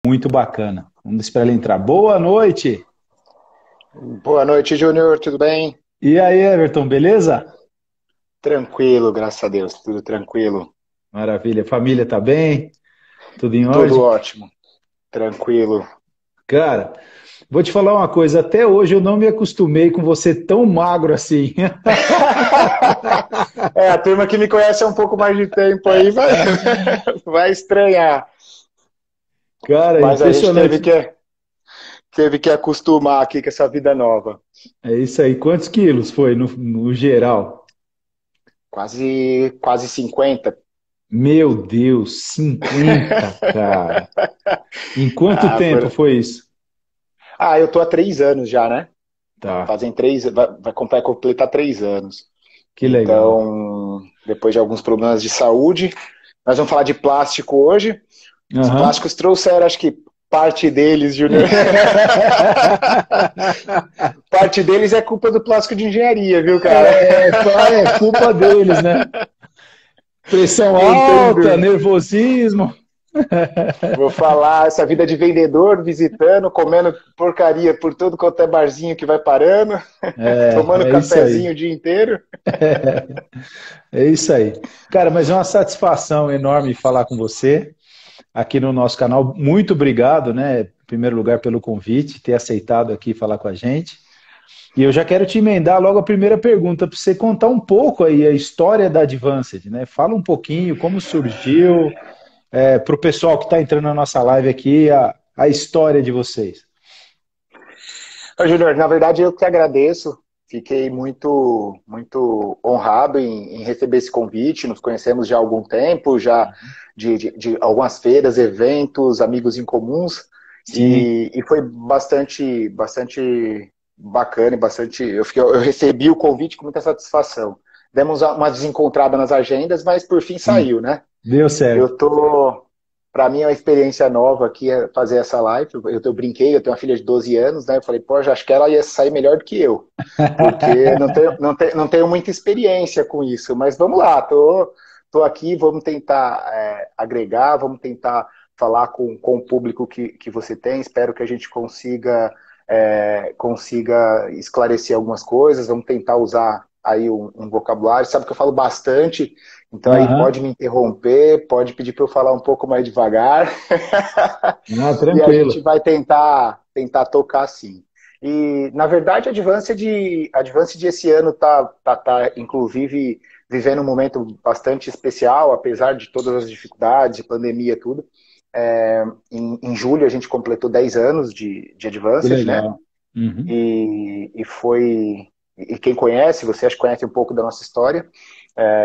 Muito bacana. Vamos esperar ele entrar. Boa noite! Boa noite, Júnior, tudo bem? E aí, Everton, beleza? Tranquilo, graças a Deus, tudo tranquilo. Maravilha. Família tá bem? Tudo em Tudo ordem? ótimo, tranquilo. Cara, vou te falar uma coisa. Até hoje eu não me acostumei com você tão magro assim. A turma que me conhece há um pouco mais de tempo aí vai estranhar, Cara, mas a gente impressionante. teve que acostumar aqui com essa vida nova. É isso aí. Quantos quilos foi no geral? Quase 50. Meu Deus, 50, cara. Em quanto Ah, tempo foi isso? eu tô há 3 anos já, né? Tá, Fazem três, vai completar 3 anos. que legal. Então, depois de alguns problemas de saúde, nós vamos falar de plástico hoje. Os Aham. plásticos trouxeram, acho que parte deles, Júnior. Parte deles é culpa do plástico de engenharia, viu, cara? É culpa deles, né? Pressão Não tem alta, dúvida. nervosismo. Vou falar, essa vida de vendedor, visitando, comendo porcaria por todo quanto é barzinho que vai parando, tomando É isso aí. cafezinho o dia inteiro. É isso aí. Cara, mas é uma satisfação enorme falar com você aqui no nosso canal. Muito obrigado, né? Em primeiro lugar, pelo convite, ter aceitado aqui falar com a gente. E eu já quero te emendar logo a primeira pergunta, para você contar um pouco aí a história da Advanced, né? Fala um pouquinho como surgiu, para o pessoal que está entrando na nossa live aqui, a história de vocês. Ô, Júnior, na verdade eu que agradeço. Fiquei muito honrado em receber esse convite. Nos conhecemos já há algum tempo, já de algumas feiras, eventos, amigos em comuns. Sim. E foi bastante bacana e bastante. Eu recebi o convite com muita satisfação. Demos uma desencontrada nas agendas, mas por fim Sim, saiu, né? deu certo. Eu tô. Para mim é uma experiência nova aqui fazer essa live. Eu brinquei, eu tenho uma filha de 12 anos, né? Eu falei, pô, já acho que ela ia sair melhor do que eu, porque não tenho muita experiência com isso. Mas vamos lá, tô aqui, vamos tentar agregar, vamos tentar falar com o público que você tem. Espero que a gente consiga esclarecer algumas coisas, vamos tentar usar aí um vocabulário. Sabe que eu falo bastante, então aí Aham. pode me interromper, pode pedir para eu falar um pouco mais devagar, Ah, e a gente tranquilo. vai tentar tocar assim. E, na verdade, a Advanced esse ano tá, inclusive, vivendo um momento bastante especial, apesar de todas as dificuldades, pandemia e tudo. Em julho a gente completou 10 anos de Que Advanced, né? legal. Uhum. E foi. E quem conhece, você acha que conhece um pouco da nossa história.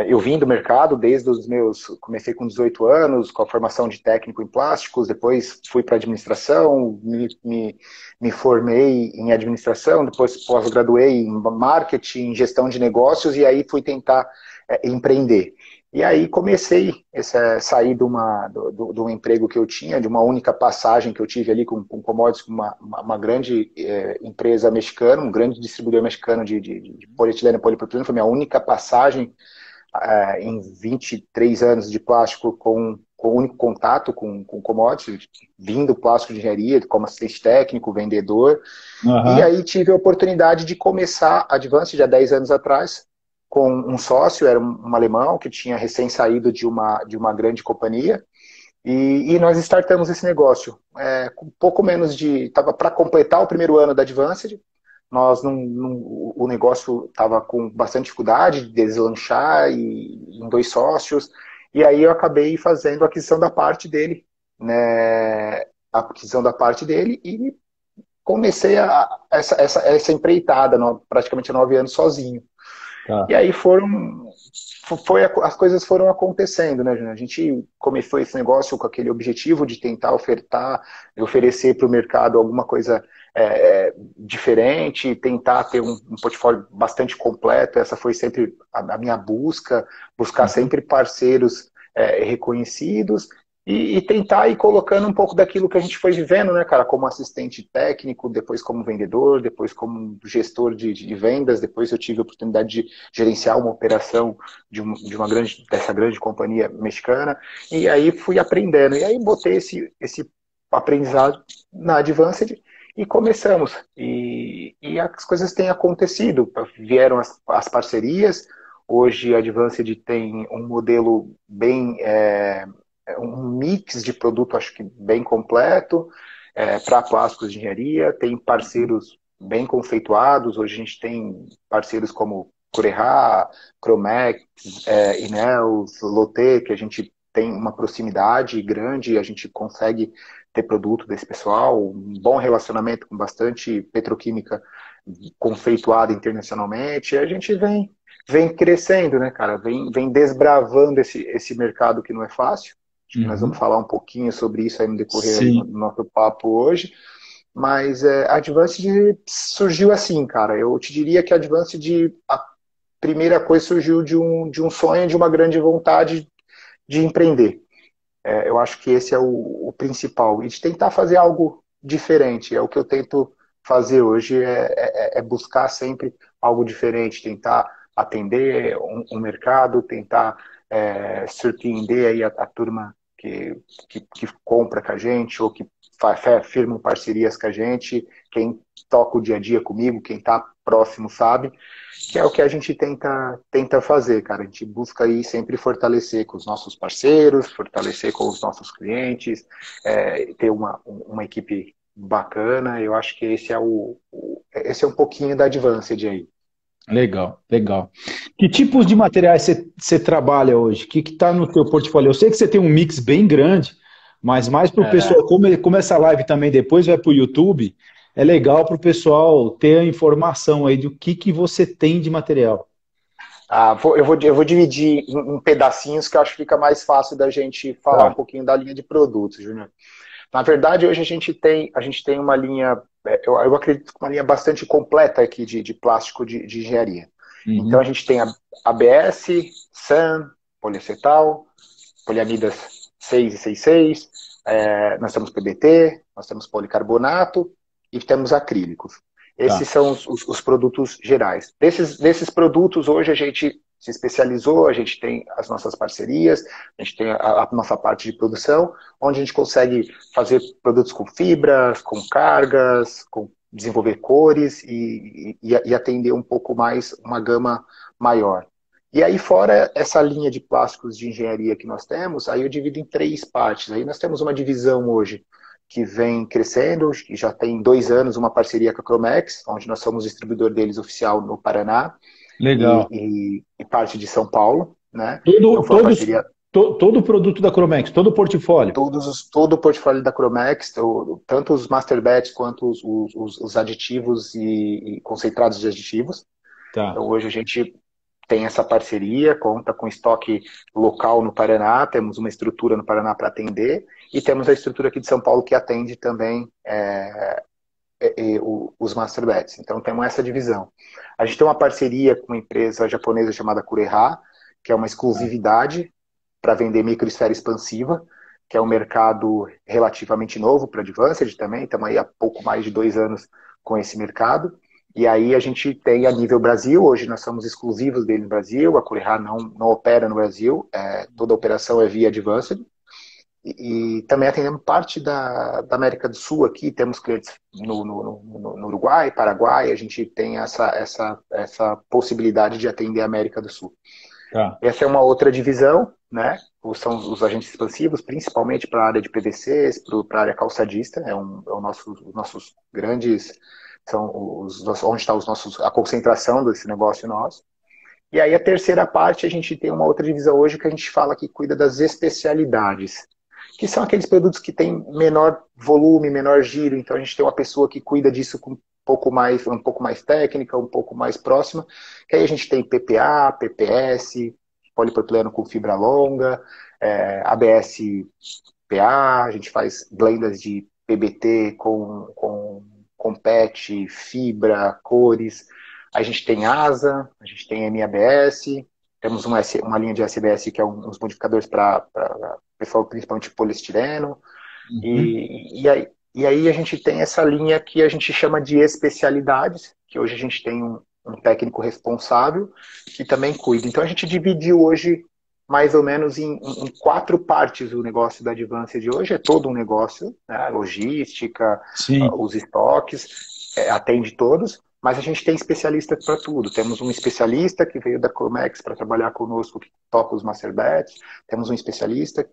Eu vim do mercado desde os meus. Comecei com 18 anos, com a formação de técnico em plásticos, depois fui para administração, me formei em administração, depois pós-graduei em marketing, em gestão de negócios, e aí fui tentar empreender. E aí comecei a sair de um emprego que eu tinha, de uma única passagem que eu tive ali com commodities, com uma grande empresa mexicana, um grande distribuidor mexicano de polietileno e polipropileno. Foi minha única passagem em 23 anos de plástico com o único contato com commodities, vindo plástico de engenharia, como assistente técnico, vendedor. E Aham. aí tive a oportunidade de começar a Advance, já 10 anos atrás, com um sócio, era um alemão que tinha recém saído de uma grande companhia, e nós startamos esse negócio. Com pouco menos de. Estava para completar o primeiro ano da Advanced, nós o negócio estava com bastante dificuldade de deslanchar, e em dois sócios, e aí eu acabei fazendo a aquisição da parte dele, né? A aquisição da parte dele, e comecei essa empreitada, praticamente 9 anos sozinho. E Tá. aí as coisas foram acontecendo, né, Júnior? A gente começou esse negócio com aquele objetivo de tentar oferecer para o mercado alguma coisa diferente, tentar ter um portfólio bastante completo. Essa foi sempre a minha buscar Uhum. sempre parceiros reconhecidos e tentar ir colocando um pouco daquilo que a gente foi vivendo, né, cara, como assistente técnico, depois como vendedor, depois como gestor de vendas, depois eu tive a oportunidade de gerenciar uma operação dessa grande companhia mexicana, e aí fui aprendendo, e aí botei esse aprendizado na Advanced e começamos. E as coisas têm acontecido. Vieram as parcerias. Hoje a Advanced tem um modelo bem, um mix de produto, acho que bem completo, para plásticos de engenharia. Tem parceiros bem conceituados. Hoje a gente tem parceiros como Cureha, Cromex, Ineos, Lotte, que a gente tem uma proximidade grande, a gente consegue ter produto desse pessoal, um bom relacionamento com bastante petroquímica conceituada internacionalmente, e a gente vem crescendo, né, cara? Vem desbravando esse mercado que não é fácil. Acho que nós vamos falar um pouquinho sobre isso aí no decorrer aí do nosso papo hoje. Mas a Advanced surgiu assim, cara. Eu te diria que a Advanced, a primeira coisa surgiu de um sonho, de uma grande vontade de empreender. Eu acho que esse é o principal. E de tentar fazer algo diferente. É o que eu tento fazer hoje, é buscar sempre algo diferente, tentar atender um mercado, tentar surpreender aí a turma que compra com a gente, ou que firmam parcerias com a gente, quem toca o dia a dia comigo, quem está próximo sabe, que é o que a gente tenta fazer, cara. A gente busca aí sempre fortalecer com os nossos parceiros, fortalecer com os nossos clientes, ter uma equipe bacana. Eu acho que esse é um pouquinho da Advanced aí. Legal, legal. Que tipos de materiais você trabalha hoje? O que está no teu portfólio? Eu sei que você tem um mix bem grande, mas mais para o pessoal, como essa live também depois vai para o YouTube, é legal para o pessoal ter a informação aí do que você tem de material. Eu vou dividir em pedacinhos que eu acho que fica mais fácil da gente falar um pouquinho da linha de produtos, Júnior. Na verdade, hoje a gente tem uma linha, eu acredito que uma linha bastante completa aqui de plástico de engenharia. Uhum. Então a gente tem a ABS, SAN, poliacetal, poliamidas 6 e 6,6, nós temos PBT, nós temos policarbonato e temos acrílicos. Esses são os produtos gerais. Desses produtos, hoje a gente se especializou, a gente tem as nossas parcerias, a gente tem a nossa parte de produção, onde a gente consegue fazer produtos com fibras, com cargas, desenvolver cores e atender um pouco mais, uma gama maior. E aí, fora essa linha de plásticos de engenharia que nós temos, aí eu divido em 3 partes. Aí nós temos uma divisão hoje que vem crescendo, e já tem 2 anos uma parceria com a Cromex, onde nós somos distribuidor deles oficial no Paraná. Legal. E parte de São Paulo, né? Todo o produto da Cromex, todo o portfólio? Todo o portfólio da Cromex, tanto os master batch quanto os aditivos e concentrados de aditivos. Então hoje a gente tem essa parceria, conta com estoque local no Paraná, temos uma estrutura no Paraná para atender, e temos a estrutura aqui de São Paulo que atende também os master batches. Então temos essa divisão. A gente tem uma parceria com uma empresa japonesa chamada Cureha, que é uma exclusividade para vender microesfera expansiva, que é um mercado relativamente novo para a Advanced também. Estamos aí há pouco mais de 2 anos com esse mercado. E aí a gente tem a nível Brasil, hoje nós somos exclusivos dele no Brasil, a Cureha não opera no Brasil, toda a operação é via Advanced. E também atendemos parte da América do Sul aqui, temos clientes no Uruguai, Paraguai, a gente tem essa possibilidade de atender a América do Sul. Essa é uma outra divisão, né? São os agentes expansivos, principalmente para a área de PVCs, para a área calçadista, os nossos grandes, onde está a concentração desse negócio nosso. E aí a terceira parte, a gente tem uma outra divisão hoje que a gente fala que cuida das especialidades, que são aqueles produtos que têm menor volume, menor giro. Então a gente tem uma pessoa que cuida disso com um pouco mais técnica, um pouco mais próxima. Que aí a gente tem PPA, PPS, polipropileno com fibra longa, ABS PA, a gente faz blendas de PBT com PET, fibra, cores. A gente tem ASA, a gente tem MABS, temos uma linha de SBS que é uns modificadores para pessoal, principalmente poliestireno. Uhum. E aí a gente tem essa linha que a gente chama de especialidades, que hoje a gente tem um técnico responsável que também cuida. Então a gente dividiu hoje mais ou menos em quatro partes o negócio da Advanced hoje. É todo um negócio, né? Logística, Sim, os estoques, atende todos, mas a gente tem especialista para tudo. Temos um especialista que veio da Comex para trabalhar conosco, que toca os master bets. Temos um especialista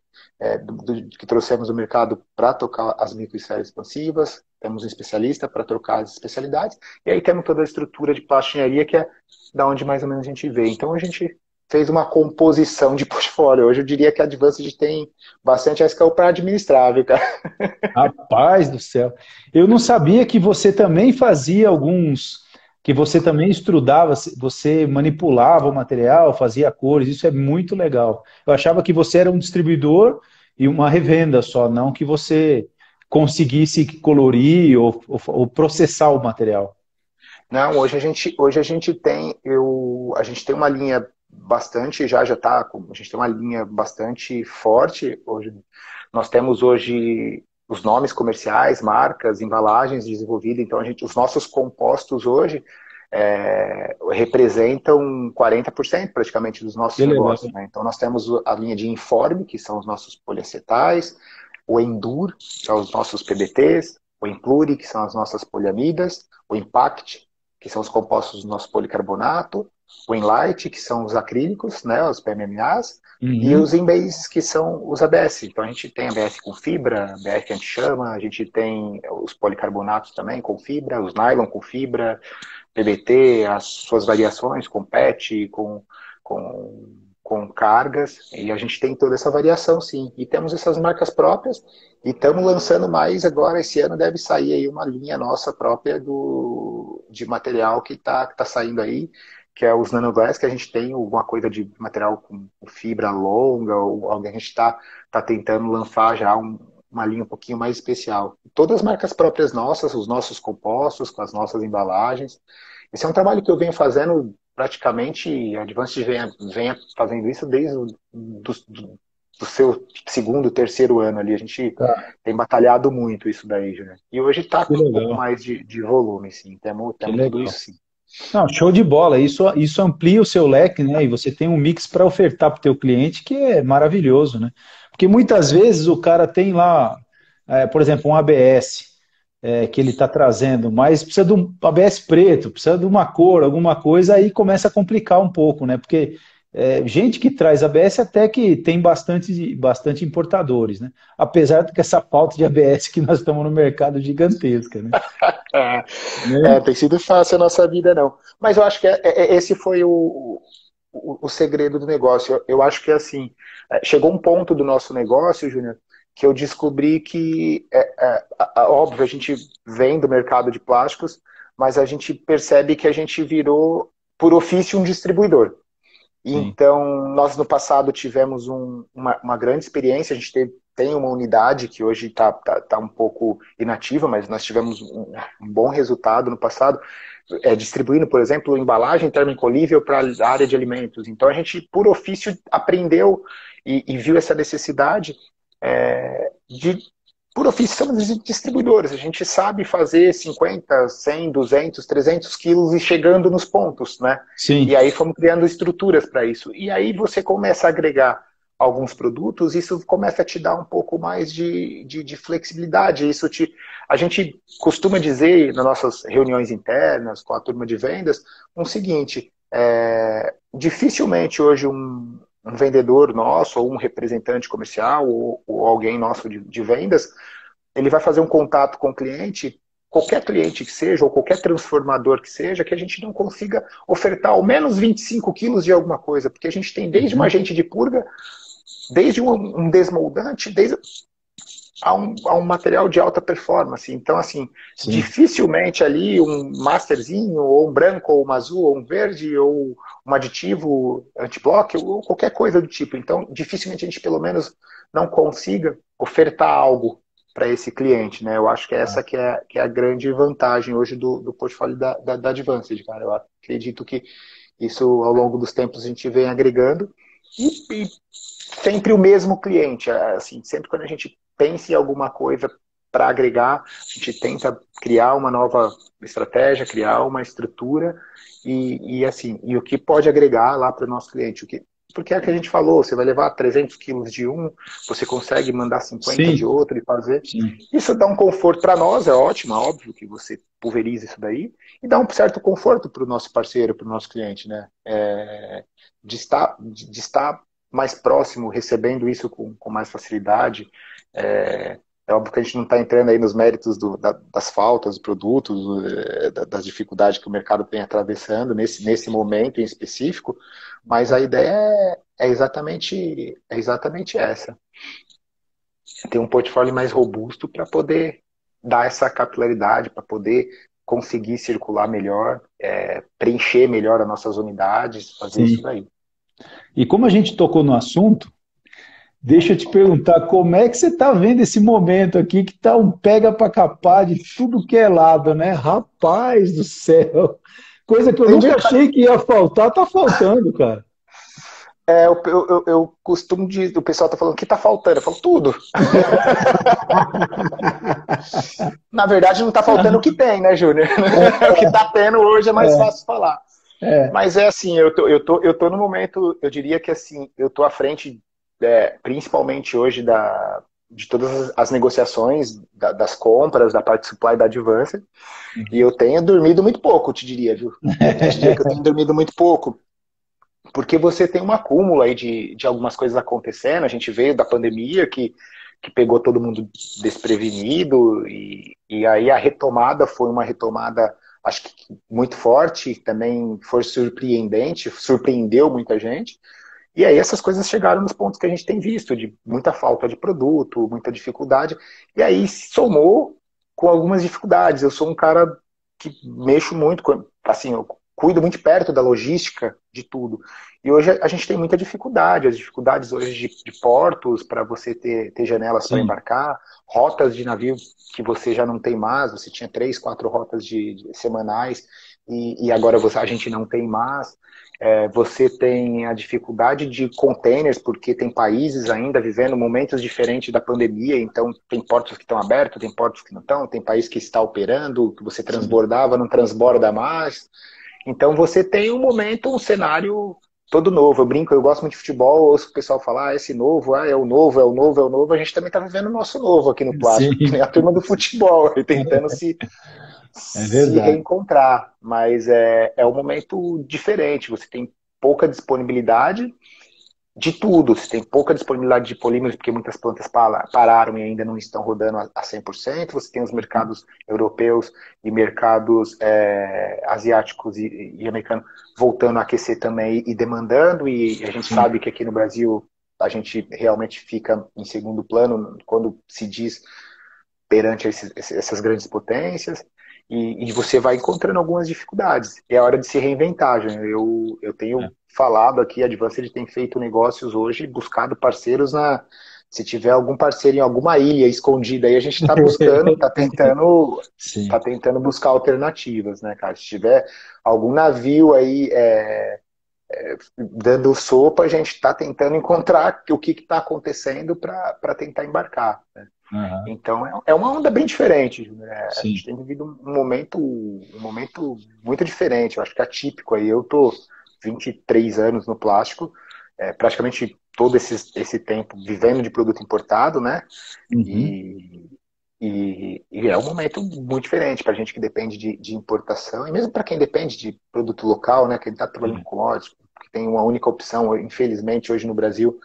que trouxemos do mercado para tocar as microesferas expansivas. Temos um especialista para trocar as especialidades. E aí temos toda a estrutura de plastinaria, que é da onde mais ou menos a gente vê. Então a gente fez uma composição de portfólio. Hoje eu diria que a Advanced tem bastante SKU para administrar, viu, cara? rapaz do céu. Eu não sabia que você também fazia alguns, que você também estudava, você manipulava o material, fazia cores, isso é muito legal. Eu achava que você era um distribuidor e uma revenda só, não que você conseguisse colorir ou processar o material. Não, hoje a gente tem, a gente tem uma linha bastante, já tá, a gente tem uma linha bastante forte hoje. Nós temos hoje os nomes comerciais, marcas, embalagens desenvolvidas, então os nossos compostos hoje representam 40% praticamente dos nossos Que legal. negócios, né? Então nós temos a linha de Informe, que são os nossos poliacetais, o Endur, que são os nossos PBTs, o Implure, que são as nossas poliamidas, o Impact, que são os compostos do nosso policarbonato, o Enlight, que são os acrílicos, né, os PMMAs, e Uhum. os Embases, que são os ABS. Então a gente tem ABS com fibra, ABS anti-chama, a gente tem os policarbonatos também com fibra, os nylon com fibra, PBT, as suas variações com PET, com cargas, e a gente tem toda essa variação, sim. E temos essas marcas próprias, e estamos lançando mais agora, esse ano deve sair aí uma linha nossa própria de material que tá saindo aí, que é os nanoglass, que a gente tem alguma coisa de material com fibra longa, ou alguém a gente tá tentando lançar já uma linha um pouquinho mais especial. Todas as marcas próprias nossas, os nossos compostos, com as nossas embalagens. Esse é um trabalho que eu venho fazendo praticamente, a Advanced vem fazendo isso desde do seu segundo, terceiro ano ali. A gente Tá, tem batalhado muito isso daí, né? E hoje está que com um pouco legal, mais de volume, sim. que Temos tudo isso, legal. sim. Não, show de bola. Isso amplia o seu leque, né? E você tem um mix para ofertar para o teu cliente que é maravilhoso, né? Porque muitas vezes o cara tem lá, por exemplo, um ABS que ele está trazendo, mas precisa de um ABS preto, precisa de uma cor, alguma coisa, aí começa a complicar um pouco, né? Porque gente que traz ABS até que tem bastante importadores, né? Apesar de que essa falta de ABS que nós estamos no mercado gigantesca, né? É, Né? tem sido fácil a nossa vida, não. Mas eu acho que esse foi o segredo do negócio. Eu acho que, assim, chegou um ponto do nosso negócio, Júnior, que eu descobri que, óbvio, a gente vem do mercado de plásticos, mas a gente percebe que a gente virou, por ofício, um distribuidor. Sim. Então, nós no passado tivemos uma grande experiência, a gente tem uma unidade que hoje tá um pouco inativa, mas nós tivemos um bom resultado no passado, distribuindo, por exemplo, embalagem termoencolhível para a área de alimentos. Então, a gente, por ofício, aprendeu e viu essa necessidade de por ofício, somos distribuidores. A gente sabe fazer 50, 100, 200, 300 quilos e chegando nos pontos, né? E Sim. aí fomos criando estruturas para isso. E aí você começa a agregar alguns produtos, isso começa a te dar um pouco mais de flexibilidade. A gente costuma dizer nas nossas reuniões internas com a turma de vendas o seguinte: dificilmente hoje um vendedor nosso, ou um representante comercial, ou alguém nosso de vendas, ele vai fazer um contato com o cliente, qualquer cliente que seja, ou qualquer transformador que seja, que a gente não consiga ofertar ao menos 25 quilos de alguma coisa, porque a gente tem desde um Uhum. agente de purga, desde um desmoldante, desde a um material de alta performance. Então, assim, Sim. dificilmente ali um masterzinho, ou um branco, ou um azul, ou um verde, ou um aditivo antiblock, ou qualquer coisa do tipo. Então, dificilmente a gente, pelo menos, não consiga ofertar algo para esse cliente, né? Eu acho que essa que é a grande vantagem hoje do portfólio da Advanced, cara. Eu acredito que isso, ao longo dos tempos, a gente vem agregando e sempre o mesmo cliente. Assim, sempre quando a gente pensa em alguma coisa para agregar, a gente tenta criar uma nova estratégia, criar uma estrutura assim, e o que pode agregar lá para o nosso cliente, porque é o que a gente falou, você vai levar 300 quilos de um, você consegue mandar 50 de Sim, outro e fazer. sim, Isso dá um conforto para nós, é ótimo, é óbvio que você pulveriza isso daí, e dá um certo conforto para o nosso parceiro, para o nosso cliente, né? De estar mais próximo, recebendo isso com mais facilidade. É óbvio que a gente não está entrando aí nos méritos das faltas, dos produtos, das dificuldades que o mercado vem atravessando nesse momento em específico, mas a ideia é exatamente essa. Ter um portfólio mais robusto para poder dar essa capilaridade, para poder conseguir circular melhor, preencher melhor as nossas unidades, fazer isso sim. daí. E como a gente tocou no assunto, deixa eu te perguntar, como é que você está vendo esse momento aqui que tá um pega para capar de tudo que é lado, né? Rapaz do céu! Coisa que eu Tem dia nunca que achei que ia faltar, tá faltando, cara. eu costumo dizer, o pessoal tá falando, o que tá faltando? Eu falo, tudo. Na verdade, não tá faltando o que tem, né, Júnior? O que tá tendo hoje é mais fácil falar. É, Mas é assim, eu tô no momento, eu diria que assim, eu tô à frente, principalmente hoje, de todas as negociações, das compras, da parte de supply da Advanced, e eu tenho dormido muito pouco, eu te diria, viu? Eu te diria que eu tenho dormido muito pouco, porque você tem um acúmulo aí de algumas coisas acontecendo, a gente veio da pandemia que pegou todo mundo desprevenido, e aí a retomada foi uma retomada, acho que muito forte, também foi surpreendente, surpreendeu muita gente, e aí essas coisas chegaram nos pontos que a gente tem visto, de muita falta de produto, muita dificuldade, e aí se somou com algumas dificuldades. Eu sou um cara que mexo muito, assim, eu cuido muito perto da logística de tudo. E hoje a gente tem muita dificuldade, as dificuldades hoje de portos para você ter janelas para sim, embarcar, rotas de navio que você já não tem mais, você tinha 3, 4 rotas de semanais, e agora a gente não tem mais. Você tem a dificuldade de containers, porque tem países ainda vivendo momentos diferentes da pandemia, então tem portos que estão abertos, tem portos que não estão, tem país que está operando, que você sim. transbordava, não transborda mais. Então você tem um momento, um cenário todo novo. Eu brinco, eu gosto muito de futebol, ouço o pessoal falar, esse novo, é o novo, é o novo, é o novo. A gente também está vivendo o nosso novo aqui no plástico, que nem Sim, a turma do futebol, tentando se é se verdade. reencontrar, mas é um momento diferente. Você tem pouca disponibilidade de tudo. Você tem pouca disponibilidade de polímeros, porque muitas plantas pararam e ainda não estão rodando a 100%. Você tem os mercados europeus e mercados asiáticos e americanos voltando a aquecer também e demandando. E a gente Sim, sabe que aqui no Brasil a gente realmente fica em segundo plano quando se diz perante essas grandes potências, e você vai encontrando algumas dificuldades. E é hora de se reinventar, Jânio. Eu é. tenho falado aqui, a Advanced tem feito negócios hoje, buscado parceiros na. Se tiver algum parceiro em alguma ilha escondida aí, a gente está buscando, está tentando, tá Sim, tentando buscar alternativas, né, cara? Se tiver algum navio aí dando sopa, a gente está tentando encontrar o que está acontecendo para tentar embarcar, né? aham, Então é uma onda bem diferente, né? A gente sim, tem vivido um momento muito diferente, eu acho que é atípico aí. Eu tô 23 anos no plástico, praticamente todo esse tempo vivendo de produto importado, né? uhum, E, e é um momento muito diferente para a gente que depende de importação, e mesmo para quem depende de produto local, né? Quem está trabalhando é, com commodities, que tem uma única opção, infelizmente, hoje no Brasil,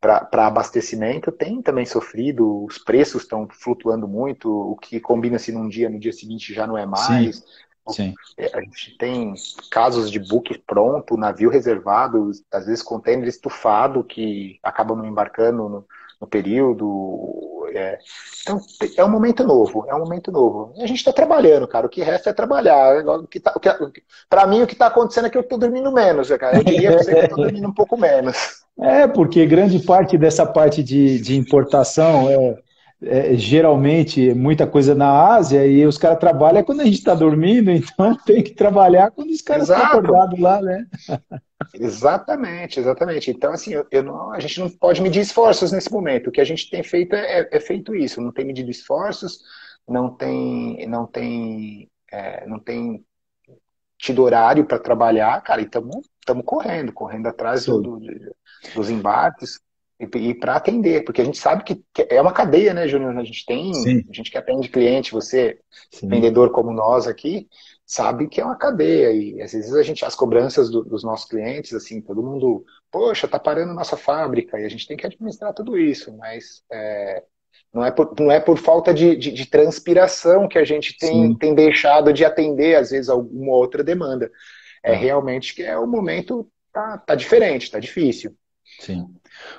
para abastecimento, tem também sofrido, os preços estão flutuando muito, o que combina-se num dia, no dia seguinte já não é sim, mais. sim, A gente tem casos de book pronto, navio reservado, às vezes container estufado que acabam não embarcando no período. Então, é um momento novo, é um momento novo. E a gente está trabalhando, cara. O que resta é trabalhar. Para mim, o que está acontecendo é que eu estou dormindo menos, cara. Eu diria para você que eu estou dormindo um pouco menos. porque grande parte dessa parte de importação geralmente muita coisa na Ásia e os caras trabalham quando a gente está dormindo, então tem que trabalhar quando os caras estão Exato. acordados lá, né? Exatamente, exatamente. Então, assim, a gente não pode medir esforços nesse momento. O que a gente tem feito é feito isso. Não tem medido esforços, não tem tido horário para trabalhar, cara. E estamos estamos correndo atrás Sim. dos embarques e para atender, porque a gente sabe que é uma cadeia, né, Júnior? Sim, A gente que atende cliente, você, sim, vendedor como nós aqui, sabe que é uma cadeia e às vezes as cobranças dos nossos clientes, assim, todo mundo, poxa, tá parando nossa fábrica e a gente tem que administrar tudo isso, mas não é por falta de transpiração que a gente sim. tem deixado de atender, às vezes, alguma outra demanda. É Tá, realmente que o momento tá diferente, tá difícil. sim.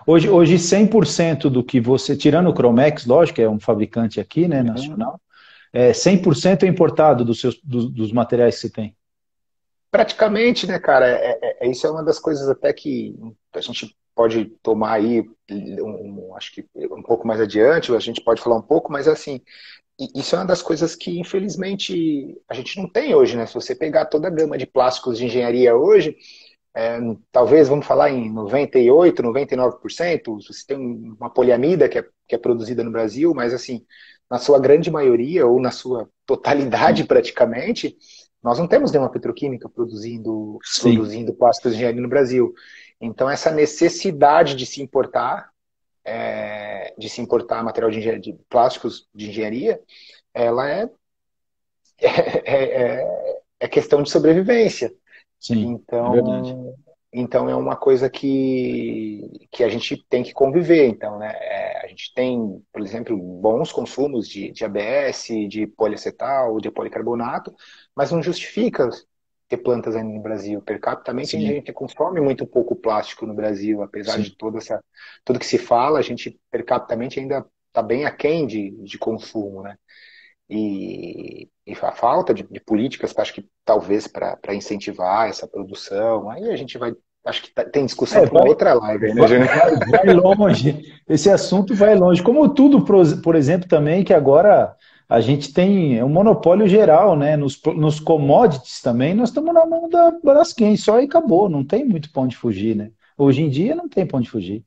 Hoje 100% do que você, tirando o Cromex, lógico, que é um fabricante aqui, né, Uhum. nacional, 100% é importado dos materiais que você tem. Praticamente, né, cara, isso é uma das coisas até que a gente pode tomar aí, acho que um pouco mais adiante, a gente pode falar um pouco, mas assim, isso é uma das coisas que, infelizmente, a gente não tem hoje, né? Se você pegar toda a gama de plásticos de engenharia hoje, talvez, vamos falar em 98, 99%, você tem uma poliamida que é produzida no Brasil, mas assim, na sua grande maioria, ou na sua totalidade praticamente, nós não temos nenhuma petroquímica Sim, produzindo plásticos de engenharia no Brasil. Então, essa necessidade de se importar material de plásticos de engenharia, ela é questão de sobrevivência. sim, é verdade. Então é uma coisa que a gente tem que conviver. Então, né? A gente tem, por exemplo, bons consumos de ABS, de poliacetal, de policarbonato, mas não justifica ter plantas ainda no Brasil. Per capita, a Sim, gente consome muito pouco plástico no Brasil, apesar sim. de tudo que se fala, a gente per capita ainda está bem aquém de consumo, né? E a falta de políticas, acho que talvez para incentivar essa produção, aí a gente vai, acho que tem discussão para uma Vai, outra live aí, né, Júnior? vai longe. Esse assunto vai longe. Como tudo, por exemplo, também, que agora a gente tem um monopólio geral, né? Nos commodities também, nós estamos na mão da Braskem, só e acabou. Não tem muito pra onde fugir, né? Hoje em dia não tem pra onde fugir.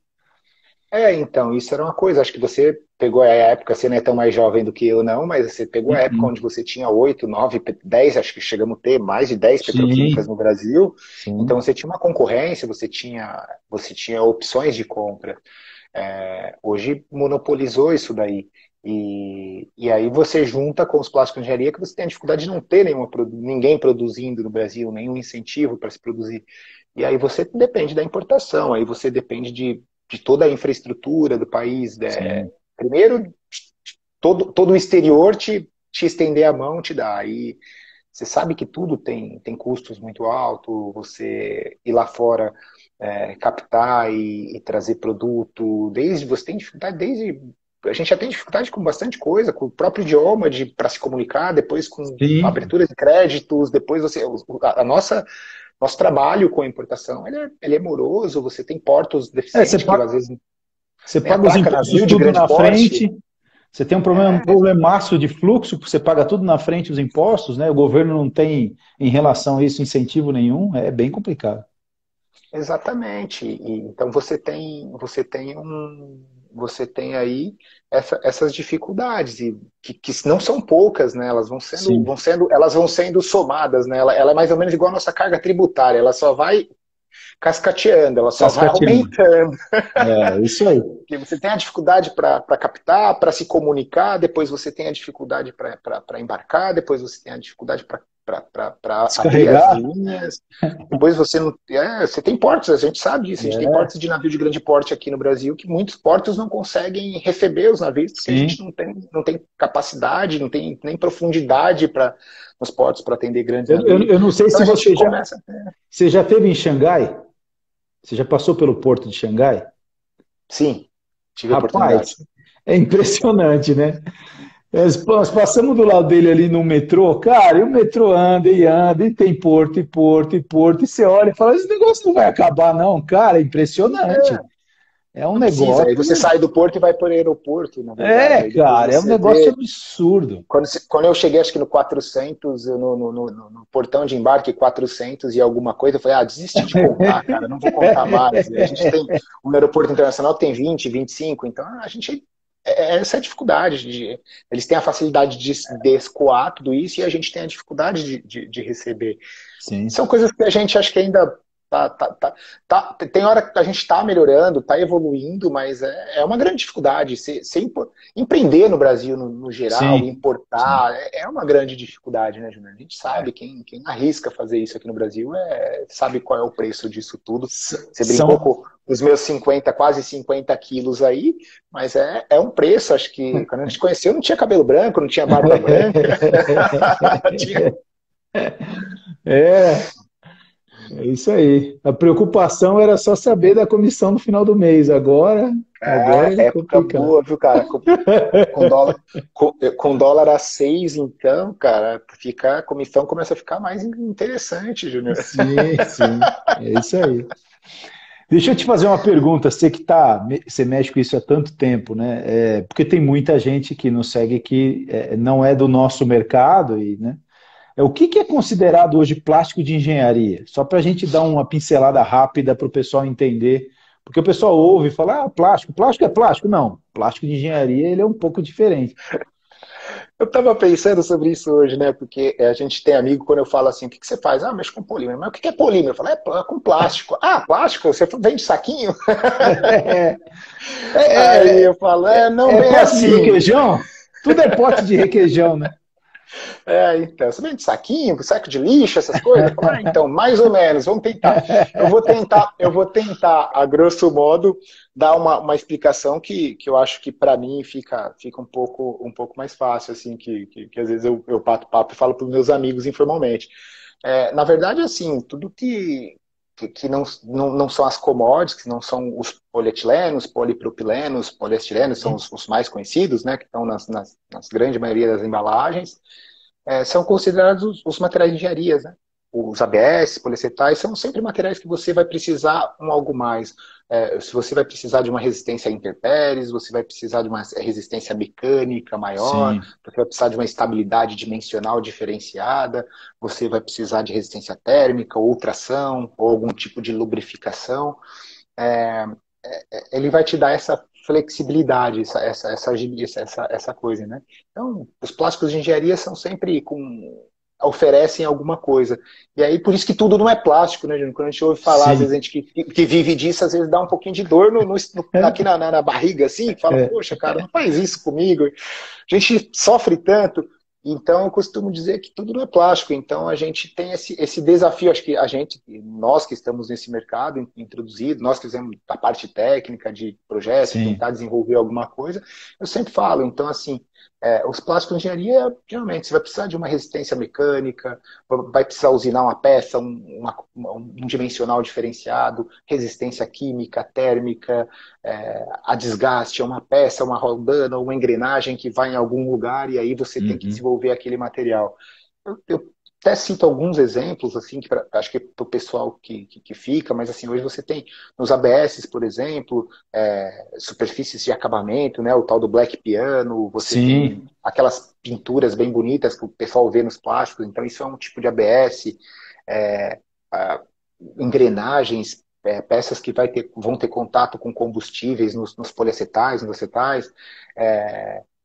Então, isso era uma coisa, acho que você pegou a época, você não é tão mais jovem do que eu não, mas você pegou a época Uhum. onde você tinha 8, 9, 10, acho que chegamos a ter mais de 10 petroquímicas Sim, no Brasil, então sim, você tinha uma concorrência, você tinha opções de compra. Hoje monopolizou isso daí. E aí você junta com os plásticos de engenharia que você tem a dificuldade de não ter ninguém produzindo no Brasil, nenhum incentivo para se produzir. E aí você depende da importação, aí você depende de toda a infraestrutura do país. sim. Primeiro, todo o exterior te estender a mão te dá. Aí você sabe que tudo tem custos muito altos, você ir lá fora captar e trazer produto, você tem dificuldade desde. A gente já tem dificuldade com bastante coisa, com o próprio idioma para se comunicar, depois com Sim. abertura de créditos, depois nosso trabalho com a importação, ele é moroso, você tem portos Você deficientes que paga, às vezes você nem a paga os placa impostos navio de tudo grande na porte. frente. Você tem um problemaço de fluxo, você paga tudo na frente os impostos, né? O governo não tem, em relação a isso, incentivo nenhum, é bem complicado. Exatamente. Então você tem aí essas dificuldades e que não são poucas, né? Sim, Elas vão sendo somadas, né? Ela é mais ou menos igual a nossa carga tributária, ela só vai cascateando, ela só vai cascateando. aumentando. É, isso aí. Porque você tem a dificuldade para captar, para se comunicar, depois você tem a dificuldade para embarcar, depois você tem a dificuldade para abrir as Descarregar. linhas, depois você não. Você tem portos, a gente sabe disso, a gente tem É, portos de navio de grande porte aqui no Brasil, que muitos portos não conseguem receber os navios, porque a gente sim. não tem capacidade, não tem nem profundidade nos portos para atender grandes Eu navios. não sei Então se a gente começa. você já teve em Xangai? Você já passou pelo porto de Xangai? Sim, tive a oportunidade. Rapaz, é impressionante, né? Nós passamos do lado dele ali no metrô, cara, e o metrô anda, e tem porto, e porto, e porto, e você olha e fala, esse negócio não vai acabar, não, cara, é impressionante. É um Não precisa. Aí negócio. você sai do porto e vai para o aeroporto, na verdade. É, Aí depois cara, é um você negócio vê. absurdo. Quando eu cheguei, acho que no 400, no portão de embarque 400 e alguma coisa, eu falei, desisti de contar, cara, não vou contar mais. E a gente tem um aeroporto internacional que tem 20, 25, então a gente. Essa é a dificuldade. Eles têm a facilidade de escoar tudo isso e a gente tem a dificuldade de receber. Sim, São coisas que a gente acho que ainda. tem hora que a gente está melhorando, está evoluindo, mas é uma grande dificuldade. Empreender no Brasil, no geral, Sim, sim. importar, é uma grande dificuldade, né, Júnior? A gente É. sabe, quem arrisca fazer isso aqui no Brasil sabe qual é o preço disso tudo. Você brincou São. com os meus 50, quase 50 quilos aí, mas é um preço. Acho que quando a gente conheceu, não tinha cabelo branco, não tinha barba branca. Tinha. É, é isso aí. A preocupação era só saber da comissão no final do mês. Agora é Época complicado. boa, viu, cara? Com dólar, com dólar a 6, então, cara, a comissão começa a ficar mais interessante, Júnior. Sim, sim. É isso aí. Deixa eu te fazer uma pergunta, você que você mexe com isso há tanto tempo, né? Porque tem muita gente que nos segue que não é do nosso mercado e, né? O que é considerado hoje plástico de engenharia? Só para a gente dar uma pincelada rápida para o pessoal entender, porque o pessoal ouve e fala, plástico, plástico é plástico? Não, plástico de engenharia ele é um pouco diferente. Eu tava pensando sobre isso hoje, né? Porque a gente tem amigo, quando eu falo assim, o que você faz? Ah, mexo com polímero. Mas o que é polímero? Eu falo, com plástico. Ah, plástico? Você vende saquinho? Aí eu falo, não É bem pote de assim. requeijão? Tudo é pote de requeijão, né? Então, você vende saquinho, saco de lixo, essas coisas? Eu falo, então, mais ou menos, vamos tentar. Eu vou tentar, a grosso modo, dar uma explicação que eu acho que para mim fica um pouco mais fácil, assim, que às vezes eu bato papo e falo para os meus amigos informalmente. Na verdade, assim, tudo que não são as commodities, que não são os polietilenos, polipropilenos, poliestilenos, são os mais conhecidos, né, que estão nas grande maioria das embalagens, são considerados os materiais de engenharia, né? Os ABS, poliacetais, são sempre materiais que você vai precisar algo mais. Se você vai precisar de uma resistência a intempéries, você vai precisar de uma resistência mecânica maior, Sim. você vai precisar de uma estabilidade dimensional diferenciada, você vai precisar de resistência térmica, ou tração, ou algum tipo de lubrificação. É, ele vai te dar essa flexibilidade, essa coisa, né? Então, os plásticos de engenharia são sempre oferecem alguma coisa. E aí, por isso que tudo não é plástico, né, Júnior? Quando a gente ouve falar, às vezes a Sim. gente que vive disso, às vezes dá um pouquinho de dor aqui na barriga, assim, que fala, poxa, cara, não faz isso comigo. A gente sofre tanto. Então, eu costumo dizer que tudo não é plástico. Então, a gente tem esse desafio. Acho que nós que estamos nesse mercado introduzido, nós que fizemos a parte técnica de projeto, Sim. tentar desenvolver alguma coisa, eu sempre falo. Então, assim, os plásticos de engenharia, geralmente, você vai precisar de uma resistência mecânica, vai precisar usinar uma peça, um dimensional diferenciado, resistência química, térmica, a desgaste, é uma peça, uma rodana, uma engrenagem que vai em algum lugar e aí você tem que Uhum. desenvolver aquele material. Eu até cito alguns exemplos, assim, acho que para o pessoal que fica, mas assim, hoje você tem nos ABS, por exemplo, superfícies de acabamento, né, o tal do black piano, você tem Sim. aquelas pinturas bem bonitas que o pessoal vê nos plásticos, então isso é um tipo de ABS, é, a- engrenagens, peças que vão ter contato com combustíveis nos poliacetais, nos acetais,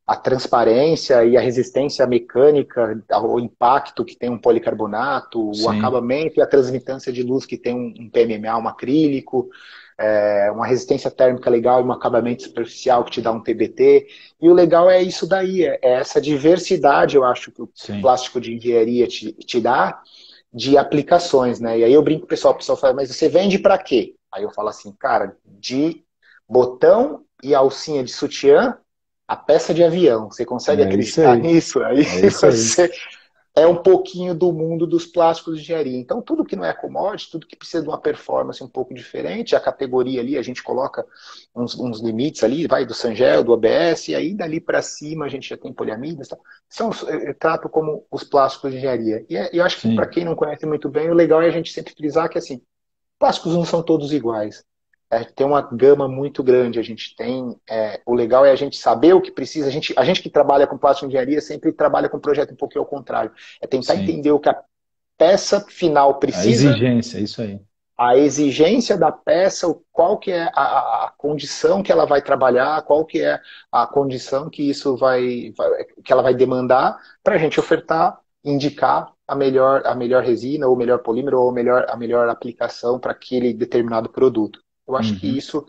a transparência e a resistência mecânica ao impacto que tem um policarbonato, o Sim. acabamento e a transmitância de luz que tem um PMMA, um acrílico, uma resistência térmica legal e um acabamento superficial que te dá um TBT. E o legal é isso daí, essa diversidade, eu acho, que o Sim. plástico de engenharia te dá, de aplicações, né? E aí eu brinco com o pessoal fala, mas você vende para quê? Aí eu falo assim, cara, de botão e alcinha de sutiã a peça de avião. Você consegue É isso acreditar aí. nisso? Aí É isso aí. você é um pouquinho do mundo dos plásticos de engenharia. Então, tudo que não é commodity, tudo que precisa de uma performance um pouco diferente, a categoria ali, a gente coloca uns limites ali, vai do Sangel, do ABS, e aí dali para cima a gente já tem poliamidas. Tá? Eu trato como os plásticos de engenharia. E eu acho que para Sim. quem não conhece muito bem, o legal é a gente sempre frisar que assim, plásticos não são todos iguais. Tem uma gama muito grande. A gente tem. O legal é a gente saber o que precisa. A gente que trabalha com plástico engenharia sempre trabalha com um projeto um pouquinho ao contrário. É tentar Sim. entender o que a peça final A precisa, exigência, é isso aí. a exigência da peça, qual que é a condição que ela vai trabalhar, qual que é a condição que isso que ela vai demandar, para a gente ofertar, indicar a melhor resina, ou o melhor polímero, ou a melhor aplicação para aquele determinado produto. Eu acho que Uhum. isso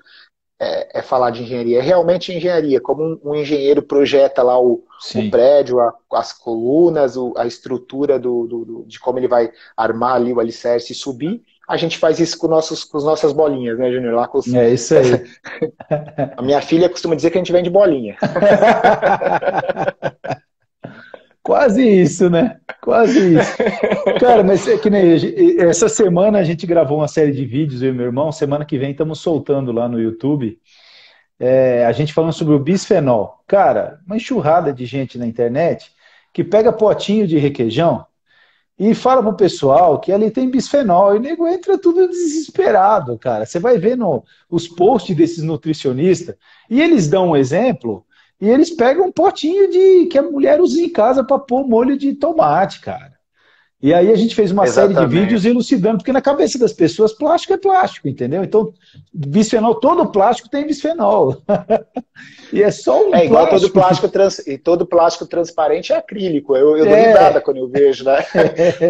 é falar de engenharia. É realmente engenharia, como um engenheiro projeta lá o Sim. prédio, as colunas, a estrutura de como ele vai armar ali o alicerce e subir. A gente faz isso com as nossas bolinhas, né, Júnior? Lá É isso aí. a minha filha costuma dizer que a gente vende bolinha. Quase isso, né? Quase isso. Cara, mas é que nem essa semana a gente gravou uma série de vídeos, eu e meu irmão. Semana que vem estamos soltando lá no YouTube. A gente falando sobre o bisfenol. Cara, uma enxurrada de gente na internet que pega potinho de requeijão e fala pro pessoal que ali tem bisfenol. E o nego entra tudo desesperado, cara. Você vai ver os posts desses nutricionistas e eles dão um exemplo e eles pegam um potinho de que a mulher usa em casa para pôr molho de tomate, cara. E aí a gente fez uma série de vídeos Exatamente. elucidando, porque na cabeça das pessoas plástico é plástico, entendeu? Então, bisfenol, todo plástico tem bisfenol. E é só um É igual plástico que. todo plástico transparente é acrílico. Eu dou risada É, quando eu vejo, né?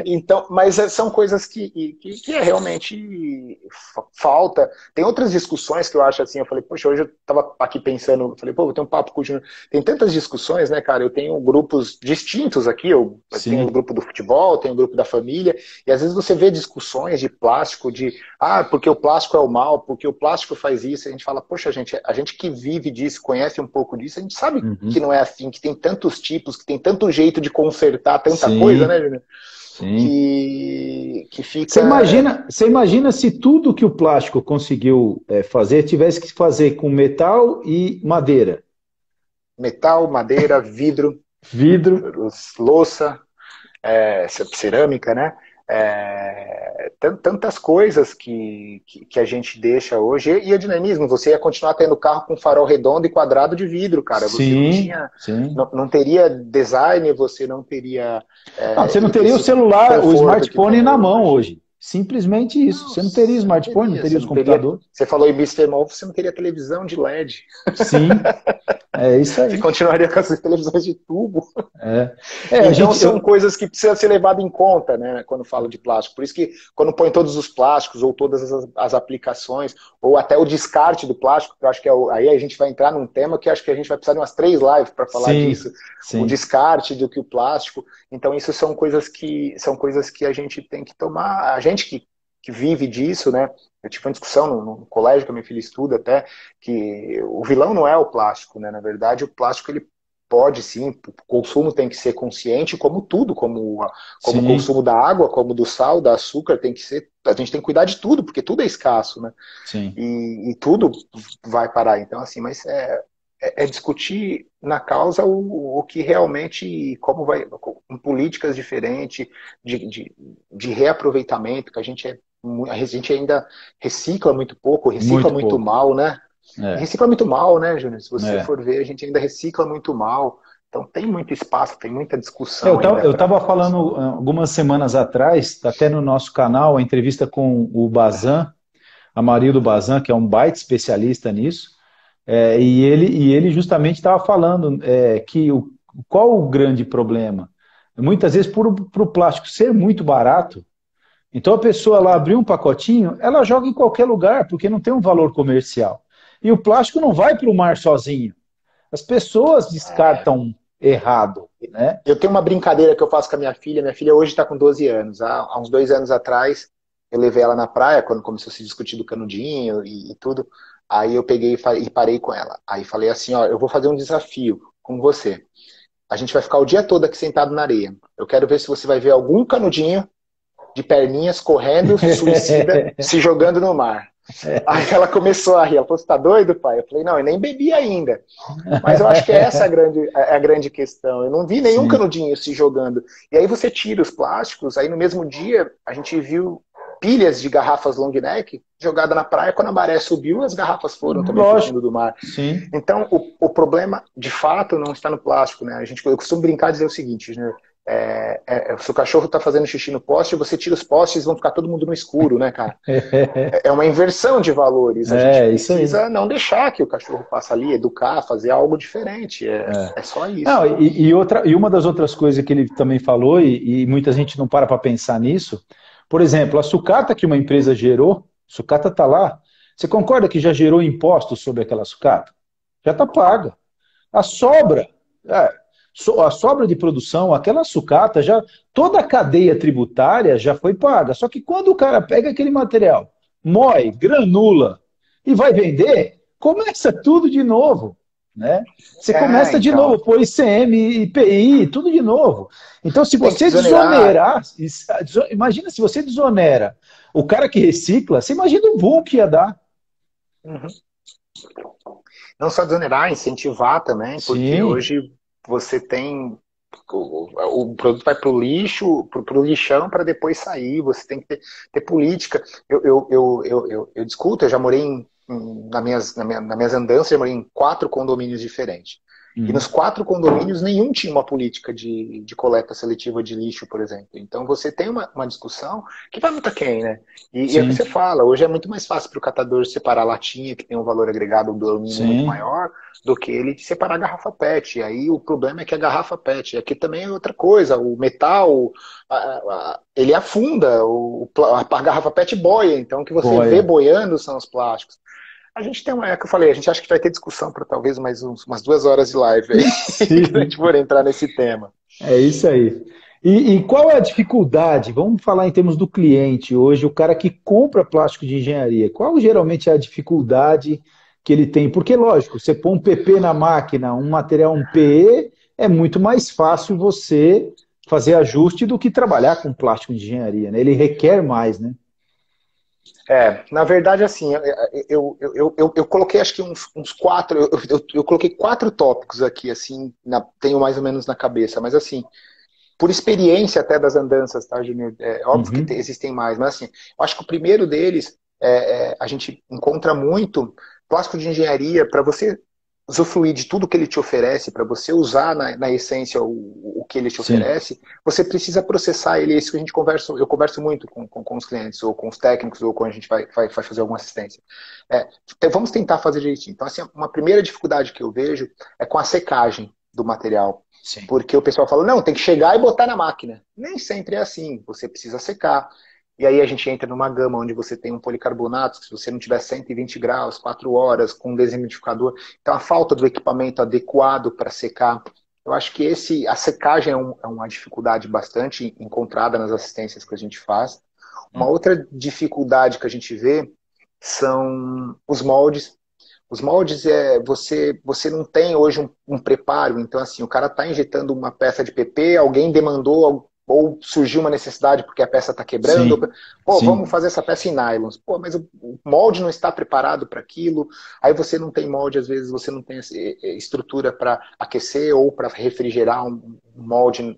Então, mas são coisas que é realmente falta. Tem outras discussões que eu acho assim, eu falei, poxa, hoje eu estava aqui pensando, eu falei, pô, vou ter um papo com o Júnior. Tem tantas discussões, né, cara? Eu tenho grupos distintos aqui, eu tenho o sim, grupo do futebol, tenho o grupo da família, e às vezes você vê discussões de plástico, porque o plástico é o mal, porque o plástico faz isso, e a gente fala, poxa, a gente que vive disso, conhece um pouco disso, a gente sabe que uhum, não é assim, que tem tantos tipos, que tem tanto jeito de consertar tanta coisa, né, sim, Júnior? sim. Que Você fica imagina, você imagina se tudo que o plástico conseguiu fazer tivesse que fazer com metal e madeira, metal, madeira, vidro, vidro. louça, cerâmica, né? Tantas coisas que a gente deixa hoje. E o dinamismo, você ia continuar tendo carro com farol redondo e quadrado de vidro, cara. Você não Sim, tinha, sim. não teria design, você não teria Não, você não teria o esse celular, o conforto que smartphone tem na mão hoje. hoje. Simplesmente isso. Não, Você não teria você não smartphone, não teria. teria Você os não teria. computadores. Você falou em bisfenol, você não teria televisão de LED. Sim, é isso Você aí. continuaria com as televisões de tubo. É, a Então gente, são coisas que precisam ser levadas em conta, né, quando falo de plástico. Por isso que quando põe todos os plásticos ou todas as aplicações, ou até o descarte do plástico, que eu acho que aí a gente vai entrar num tema que eu acho que a gente vai precisar de umas 3 lives para falar sim, disso, o sim, descarte do que o plástico. Então isso são coisas que a gente tem que tomar, a gente que vive disso, né? Eu tive uma discussão no colégio que a minha filha estuda até, que o vilão não é o plástico, né? Na verdade, o plástico ele pode sim, o consumo tem que ser consciente, como tudo, como o sim, consumo da água, como do sal, da açúcar, tem que ser. A gente tem que cuidar de tudo, porque tudo é escasso, né? sim. E tudo vai parar. Então, assim, mas é discutir na causa o que realmente, como vai, com políticas diferentes, de reaproveitamento, que a gente ainda recicla muito pouco, recicla Muito muito pouco. mal, né? E É, recicla muito mal, né, Júnior? Se você é. for ver, a gente ainda recicla muito mal. Então tem muito espaço, tem muita Eu discussão estava ainda eu para tava a falando pessoa. algumas semanas atrás, tá até no nosso canal, a entrevista com o Bazan, Amarildo Bazan, que é um baita especialista nisso, e ele justamente estava falando que qual o grande problema? Muitas vezes, por o plástico ser muito barato, então a pessoa lá abrir um pacotinho, ela joga em qualquer lugar, porque não tem um valor comercial. E o plástico não vai para o mar sozinho. As pessoas É, descartam errado, né? eu tenho uma brincadeira que eu faço com a minha filha. Minha filha hoje está com 12 anos. Há uns 2 anos atrás, eu levei ela na praia, quando começou a se discutir do canudinho e tudo. Aí eu peguei e parei com ela. Aí falei assim, ó, eu vou fazer um desafio com você. A gente vai ficar o dia todo aqui sentado na areia. Eu quero ver se você vai ver algum canudinho de perninhas correndo, suicida, se jogando no mar. Aí ela começou a rir. Ela falou, você tá doido, pai? Eu falei, não, eu nem bebi ainda. Mas eu acho que essa é a grande questão. Eu não vi nenhum Sim. canudinho se jogando. E aí você tira os plásticos, aí no mesmo dia a gente viu pilhas de garrafas long neck jogada na praia. Quando a maré subiu, as garrafas foram também para o fundo Lógico, do mar. sim. Então, o problema, de fato, não está no plástico, né? Eu costumo brincar e dizer o seguinte, né? Se o cachorro está fazendo xixi no poste, você tira os postes e vão ficar todo mundo no escuro, né, cara? É uma inversão de valores. A gente Isso aí. precisa não deixar que o cachorro passe ali, educar, fazer algo diferente. É só isso. Não, e uma das outras coisas que ele também falou, e muita gente não para pensar nisso, por exemplo, a sucata que uma empresa gerou, sucata está lá, você concorda que já gerou impostos sobre aquela sucata? Já está paga. A sobra, a sobra de produção, aquela sucata, já toda a cadeia tributária já foi paga. Só que quando o cara pega aquele material, moe, granula e vai vender, começa tudo de novo, né? Você começa de Então, novo, por ICM, IPI, tudo de novo. Então, se tem que você desonerar. desonerar, imagina se você desonera o cara que recicla, você imagina o boom que ia dar. Uhum. Não só desonerar, incentivar também, porque Sim, hoje você tem. O produto vai para o lixo, para o lixão para depois sair. Você tem que ter política. Eu discuto, eu já morei nas minhas andanças, eu morei em 4 condomínios diferentes. E nos 4 condomínios, nenhum tinha uma política de coleta seletiva de lixo, por exemplo. Então você tem uma discussão que vai muito aquém, né? E é o que sim, você fala, hoje é muito mais fácil para o catador separar a latinha, que tem um valor agregado do alumínio muito sim. maior, do que ele separar a garrafa PET. E aí o problema é que a garrafa PET, aqui também é outra coisa, o metal, ele afunda, a garrafa PET boia, então o que você vê Boia. boiando são os plásticos. A gente tem uma, é que eu falei, a gente acha que vai ter discussão para talvez mais umas 2 horas de live aí, quando a gente Sim, for entrar nesse tema. é isso aí. E qual é a dificuldade? Vamos falar em termos do cliente hoje, o cara que compra plástico de engenharia. Qual geralmente é a dificuldade que ele tem? Porque, lógico, você põe um PP na máquina, um material, um PE, é muito mais fácil você fazer ajuste do que trabalhar com plástico de engenharia, né? Ele requer mais, né? Na verdade, assim, eu coloquei acho que uns 4, eu coloquei 4 tópicos aqui, assim, tenho mais ou menos na cabeça, mas assim, por experiência até das andanças, tá, Júnior? É óbvio que Uhum. existem mais, mas assim, eu acho que o primeiro deles, a gente encontra muito plástico de engenharia para você usufruir de tudo que ele te oferece, para você usar na essência o que ele te Sim, oferece, você precisa processar ele. É isso que a gente conversa, eu converso muito com os clientes, ou com os técnicos, ou quando a gente vai fazer alguma assistência. Então vamos tentar fazer direitinho. Então, assim, uma primeira dificuldade que eu vejo é com a secagem do material. sim, Porque o pessoal fala, não, tem que chegar e botar na máquina. Nem sempre é assim, você precisa secar. E aí a gente entra numa gama onde você tem um policarbonato, se você não tiver 120 graus, 4 horas, com um desemidificador. Então a falta do equipamento adequado para secar. Eu acho que a secagem é uma dificuldade bastante encontrada nas assistências que a gente faz. Uma outra dificuldade que a gente vê são os moldes. Os moldes você não tem hoje um preparo, então assim, o cara está injetando uma peça de PP, alguém demandou ou surgiu uma necessidade porque a peça está quebrando, sim, pô, vamos sim, fazer essa peça em nylons. Pô, mas o molde não está preparado para aquilo, aí você não tem molde, às vezes você não tem estrutura para aquecer ou para refrigerar um molde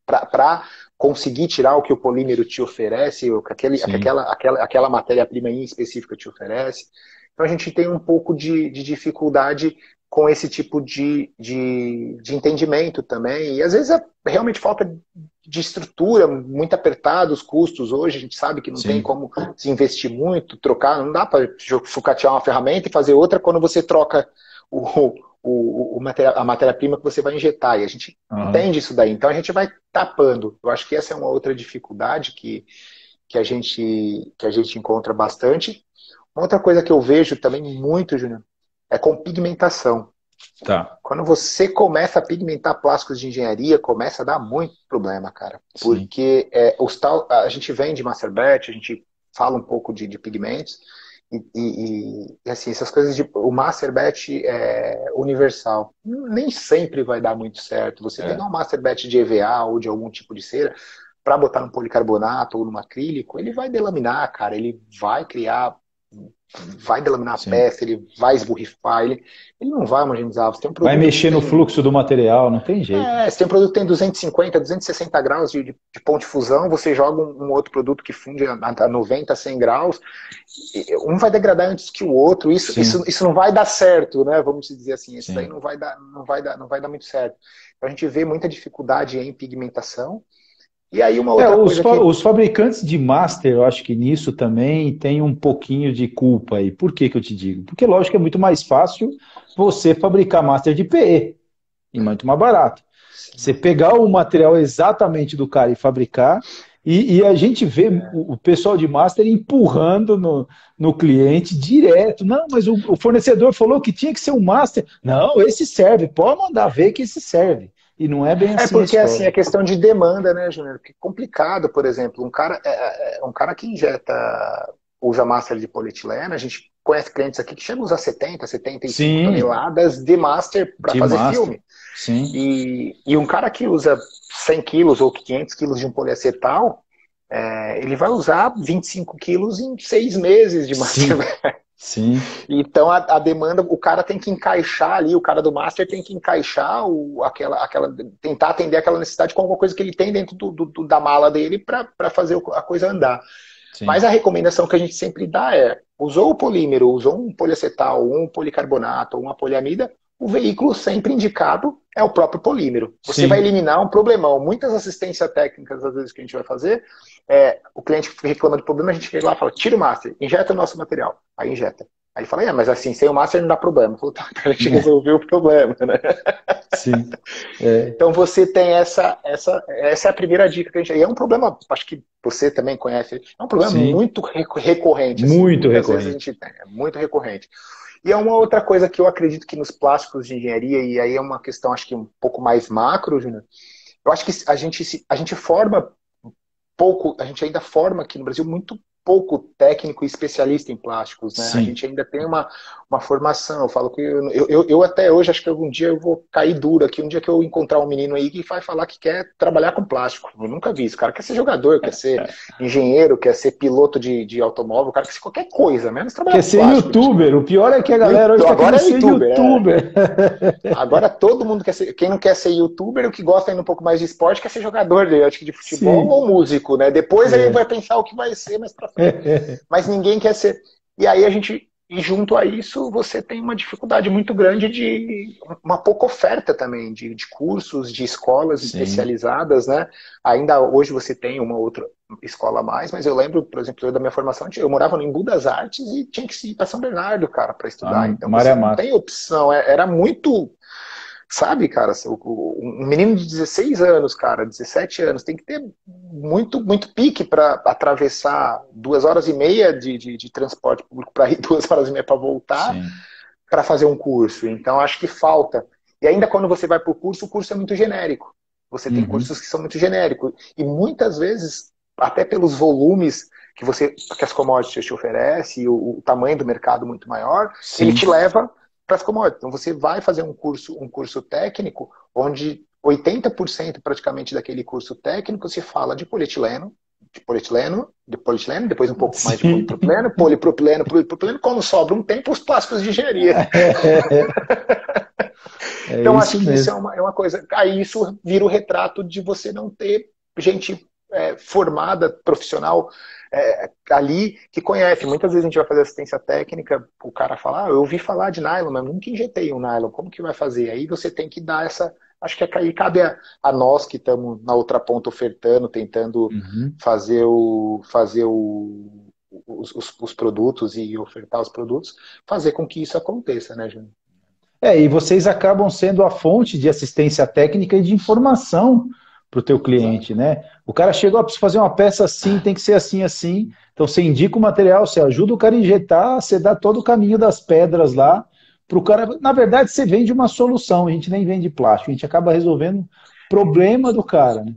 para conseguir tirar o que o polímero te oferece, ou que sim. aquela matéria-prima em específica te oferece. Então a gente tem um pouco de dificuldade com esse tipo de entendimento também. E às vezes é realmente falta de estrutura, muito apertado os custos hoje. A gente sabe que não tem Sim. como se investir muito, trocar, não dá para sucatear uma ferramenta e fazer outra quando você troca a matéria-prima que você vai injetar. E a gente Aham. entende isso daí. Então a gente vai tapando. Eu acho que essa é uma outra dificuldade que a gente encontra bastante. Uma outra coisa que eu vejo também muito, Júnior, é com pigmentação. Tá. Quando você começa a pigmentar plásticos de engenharia, começa a dar muito problema, cara. Sim. Porque a gente vende master batch, a gente fala um pouco de pigmentos, assim, essas coisas o master batch é universal. Nem sempre vai dar muito certo. Você pegar É. um master batch de EVA ou de algum tipo de cera, para botar num policarbonato ou num acrílico, ele vai delaminar, cara. Ele vai delaminar a Sim. peça, ele vai esborrifar, ele não vai homogeneizar. Você tem um Vai produto que mexer no tem. fluxo do material, não tem jeito. Você tem um produto que tem 250, 260 graus de ponto de fusão, você joga um outro produto que funde a 90, 100 graus, um vai degradar antes que o outro, Sim, isso não vai dar certo, né? Vamos dizer assim, isso daí sim. não vai dar muito certo. Então a gente vê muita dificuldade em pigmentação. E aí uma outra os, coisa que... os fabricantes de master, eu acho que nisso também tem um pouquinho de culpa aí. Por que que eu te digo? Porque, lógico, é muito mais fácil você fabricar master de PE e muito mais barato. Você pegar o material exatamente do cara e fabricar, e a gente vê o pessoal de master empurrando no cliente direto. Não, mas o fornecedor falou que tinha que ser um master. Não, esse serve. Pode mandar ver que esse serve. E não é bem É assim a porque assim, é história. questão de demanda, né, Júnior? Porque é complicado, por exemplo, um cara que usa máscara de polietileno, a gente conhece clientes aqui que chegam a usar 70, 75 Sim, toneladas de master para de fazer master. filme. Sim, E um cara que usa 100 quilos ou 500 quilos de um poliacetal, ele vai usar 25 quilos em 6 meses de master. sim, sim, Então a demanda, o cara tem que encaixar ali, o cara do master tem que encaixar tentar atender aquela necessidade com alguma coisa que ele tem dentro da mala dele para fazer a coisa andar. Mas sim. a recomendação que a gente sempre dá usou o polímero, usou um poliacetal, um policarbonato, uma poliamida, o veículo sempre indicado é o próprio polímero. Você vai Sim. eliminar um problemão. Muitas assistências técnicas, às vezes, que a gente vai fazer, o cliente reclama do problema, a gente chega lá e fala, tira o master, injeta o nosso material. Aí injeta. Aí fala, mas assim, sem o master não dá problema. Falou, tá, a gente resolveu o problema, né? Sim. É, Então você tem essa é a primeira dica que a gente... E é um problema, acho que você também conhece, é um problema sim. muito recorrente, assim, Muito muitas vezes a recorrente. gente tem, é muito recorrente. E é uma outra coisa que eu acredito que nos plásticos de engenharia, e aí é uma questão acho que um pouco mais macro, Júnior, eu acho que a gente forma pouco, a gente ainda forma aqui no Brasil muito pouco técnico e especialista em plásticos, né? A Sim. gente ainda tem uma formação. Eu falo que eu até hoje acho que algum dia eu vou cair duro aqui, um dia que eu encontrar um menino aí que vai falar que quer trabalhar com plástico. Eu nunca vi isso. O cara quer ser jogador, quer ser engenheiro, quer ser piloto de automóvel, o cara quer ser qualquer coisa, menos trabalhar Quer com ser plástico. youtuber. O pior é que a galera hoje está Agora querendo é ser youtuber, youtuber. Agora todo mundo quer ser. Quem não quer ser youtuber, o que gosta ainda um pouco mais de esporte, quer ser jogador acho que de futebol ou Sim. músico, né? Depois aí É. vai pensar o que vai ser mais pra frente. Mas ninguém quer ser. E aí e junto a isso, você tem uma dificuldade muito grande de uma pouca oferta também de cursos, de escolas Sim. especializadas, né? Ainda hoje você tem uma outra escola a mais, mas eu lembro, por exemplo, da minha formação, eu morava no Embu das Artes e tinha que ir para São Bernardo, cara, para A estudar. Então você Maria não Mata. tem opção, era muito. Sabe, cara, um menino de 16 anos, cara, 17 anos, tem que ter muito, muito pique para atravessar 2 horas e meia de transporte público para ir 2 horas e meia para voltar, Sim. para fazer um curso. Então, acho que falta. E ainda quando você vai para o curso é muito genérico. Você tem Uhum. cursos que são muito genéricos. E muitas vezes, até pelos volumes que as commodities te oferecem, o tamanho do mercado muito maior, ele te Sim. leva para as commodities. Então você vai fazer um curso técnico onde 80% praticamente daquele curso técnico se fala de polietileno, depois um pouco mais de Sim. polipropileno, polipropileno, quando sobra um tempo, os plásticos de engenharia. É Então acho isso que isso mesmo. é uma coisa. Aí isso vira o retrato de você não ter gente formada, profissional, ali que conhece. Muitas vezes a gente vai fazer assistência técnica, o cara fala, eu ouvi falar de nylon, mas nunca injetei um nylon, como que vai fazer? Aí você tem que dar essa. Acho que aí cabe a nós que estamos na outra ponta ofertando, tentando Uhum. os produtos e ofertar os produtos, fazer com que isso aconteça, né, Júnior? E vocês acabam sendo a fonte de assistência técnica e de informação para o teu cliente, Exato. né? O cara chegou, preciso fazer uma peça assim, tem que ser assim, assim. Então você indica o material, você ajuda o cara a injetar, você dá todo o caminho das pedras lá para o cara. Na verdade, você vende uma solução, a gente nem vende plástico, a gente acaba resolvendo o problema do cara, né?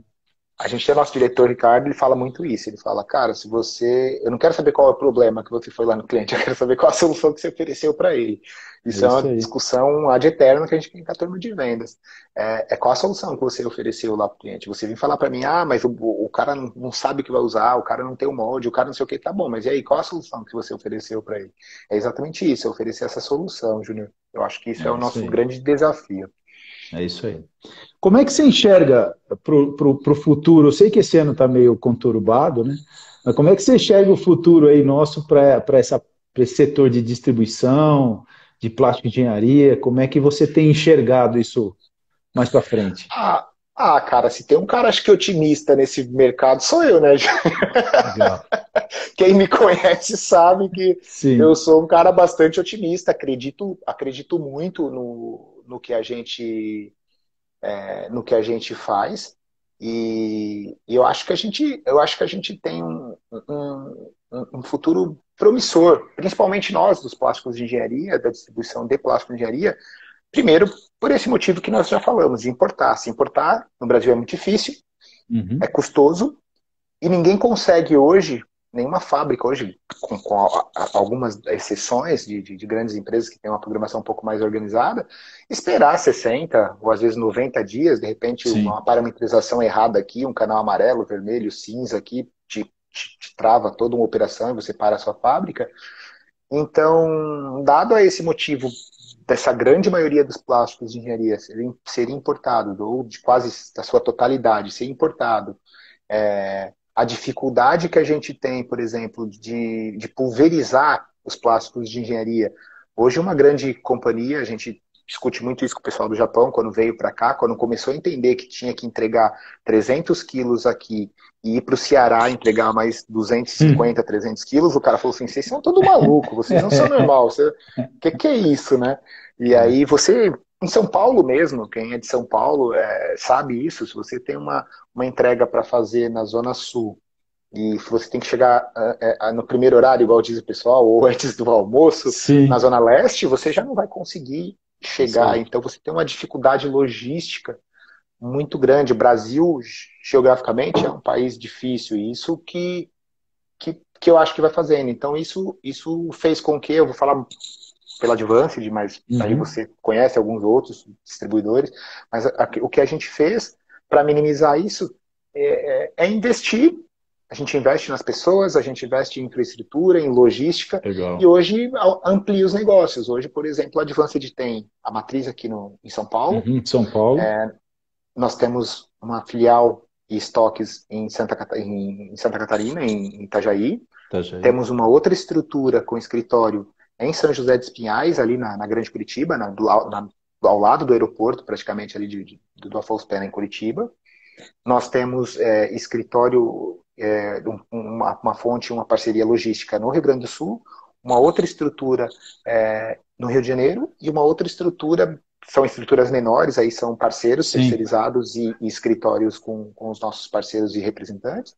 A gente tem nosso diretor Ricardo, ele fala muito isso. Ele fala, cara, se você. Eu não quero saber qual é o problema que você foi lá no cliente, eu quero saber qual a solução que você ofereceu para ele. É Isso é isso uma aí. discussão ad eterno que a gente tem com a turma de vendas. Qual a solução que você ofereceu lá para o cliente? Você vem falar para mim, mas o cara não sabe o que vai usar, o cara não tem o molde, o cara não sei o que, tá bom, mas e aí, qual a solução que você ofereceu para ele? É exatamente isso, é oferecer essa solução, Júnior. Eu acho que isso é É o isso nosso aí. grande desafio. É isso aí. Como é que você enxerga pro futuro? Eu sei que esse ano está meio conturbado, né? Mas como é que você enxerga o futuro aí nosso para esse setor de distribuição, de plástico e engenharia? Como é que você tem enxergado isso mais para frente? Cara, se tem um cara, acho que otimista nesse mercado, sou eu, né? Legal. Quem me conhece sabe que eu Sim. sou um cara bastante otimista, acredito muito no que a gente faz. E eu acho que a gente tem um futuro promissor, principalmente nós dos plásticos de engenharia, da distribuição de plástico de engenharia, primeiro por esse motivo que nós já falamos, de importar. Se importar no Brasil é muito difícil, é Uhum. custoso, e ninguém consegue hoje, nenhuma fábrica hoje, com algumas exceções de grandes empresas que têm uma programação um pouco mais organizada, esperar 60 ou às vezes 90 dias, de repente Sim. uma parametrização errada aqui, um canal amarelo, vermelho, cinza aqui, te trava toda uma operação e você para a sua fábrica. Então, dado a esse motivo dessa grande maioria dos plásticos de engenharia ser importado, ou de quase da sua totalidade ser importado, a dificuldade que a gente tem, por exemplo, de pulverizar os plásticos de engenharia. Hoje, uma grande companhia, a gente discute muito isso com o pessoal do Japão, quando veio para cá, quando começou a entender que tinha que entregar 300 quilos aqui e ir para o Ceará entregar mais Hum. 250, 300 quilos, o cara falou assim, vocês são todo maluco, vocês não são normal, que é isso, né? E É. aí você, em São Paulo mesmo, quem é de São Paulo sabe isso, se você tem uma entrega para fazer na Zona Sul e você tem que chegar no primeiro horário, igual diz o pessoal, ou antes do almoço, na Sim, Zona Leste, você já não vai conseguir isso chegar. aí. Então você tem uma dificuldade logística muito grande. O Brasil, geograficamente, é um país difícil, e isso que eu acho que vai fazendo. Então isso fez com que, eu vou falar pela Advanced, mas aí Uhum. você conhece alguns outros distribuidores, mas o que a gente fez para minimizar isso é investir. A gente investe nas pessoas, a gente investe em infraestrutura, em logística, e Legal. hoje amplia os negócios. Hoje, por exemplo, a Advanced tem a matriz aqui em São Paulo, Uhum. São Paulo. nós temos uma filial e estoques em Santa Catarina, em Itajaí, Itajaí. temos uma outra estrutura com escritório em São José dos Pinhais, ali na Grande Curitiba, ao lado do aeroporto, praticamente ali do Afonso Pena, em Curitiba. Nós temos escritório, uma fonte, uma parceria logística no Rio Grande do Sul, uma outra estrutura no Rio de Janeiro e uma outra estrutura, são estruturas menores, aí são parceiros Sim. terceirizados e escritórios com os nossos parceiros e representantes,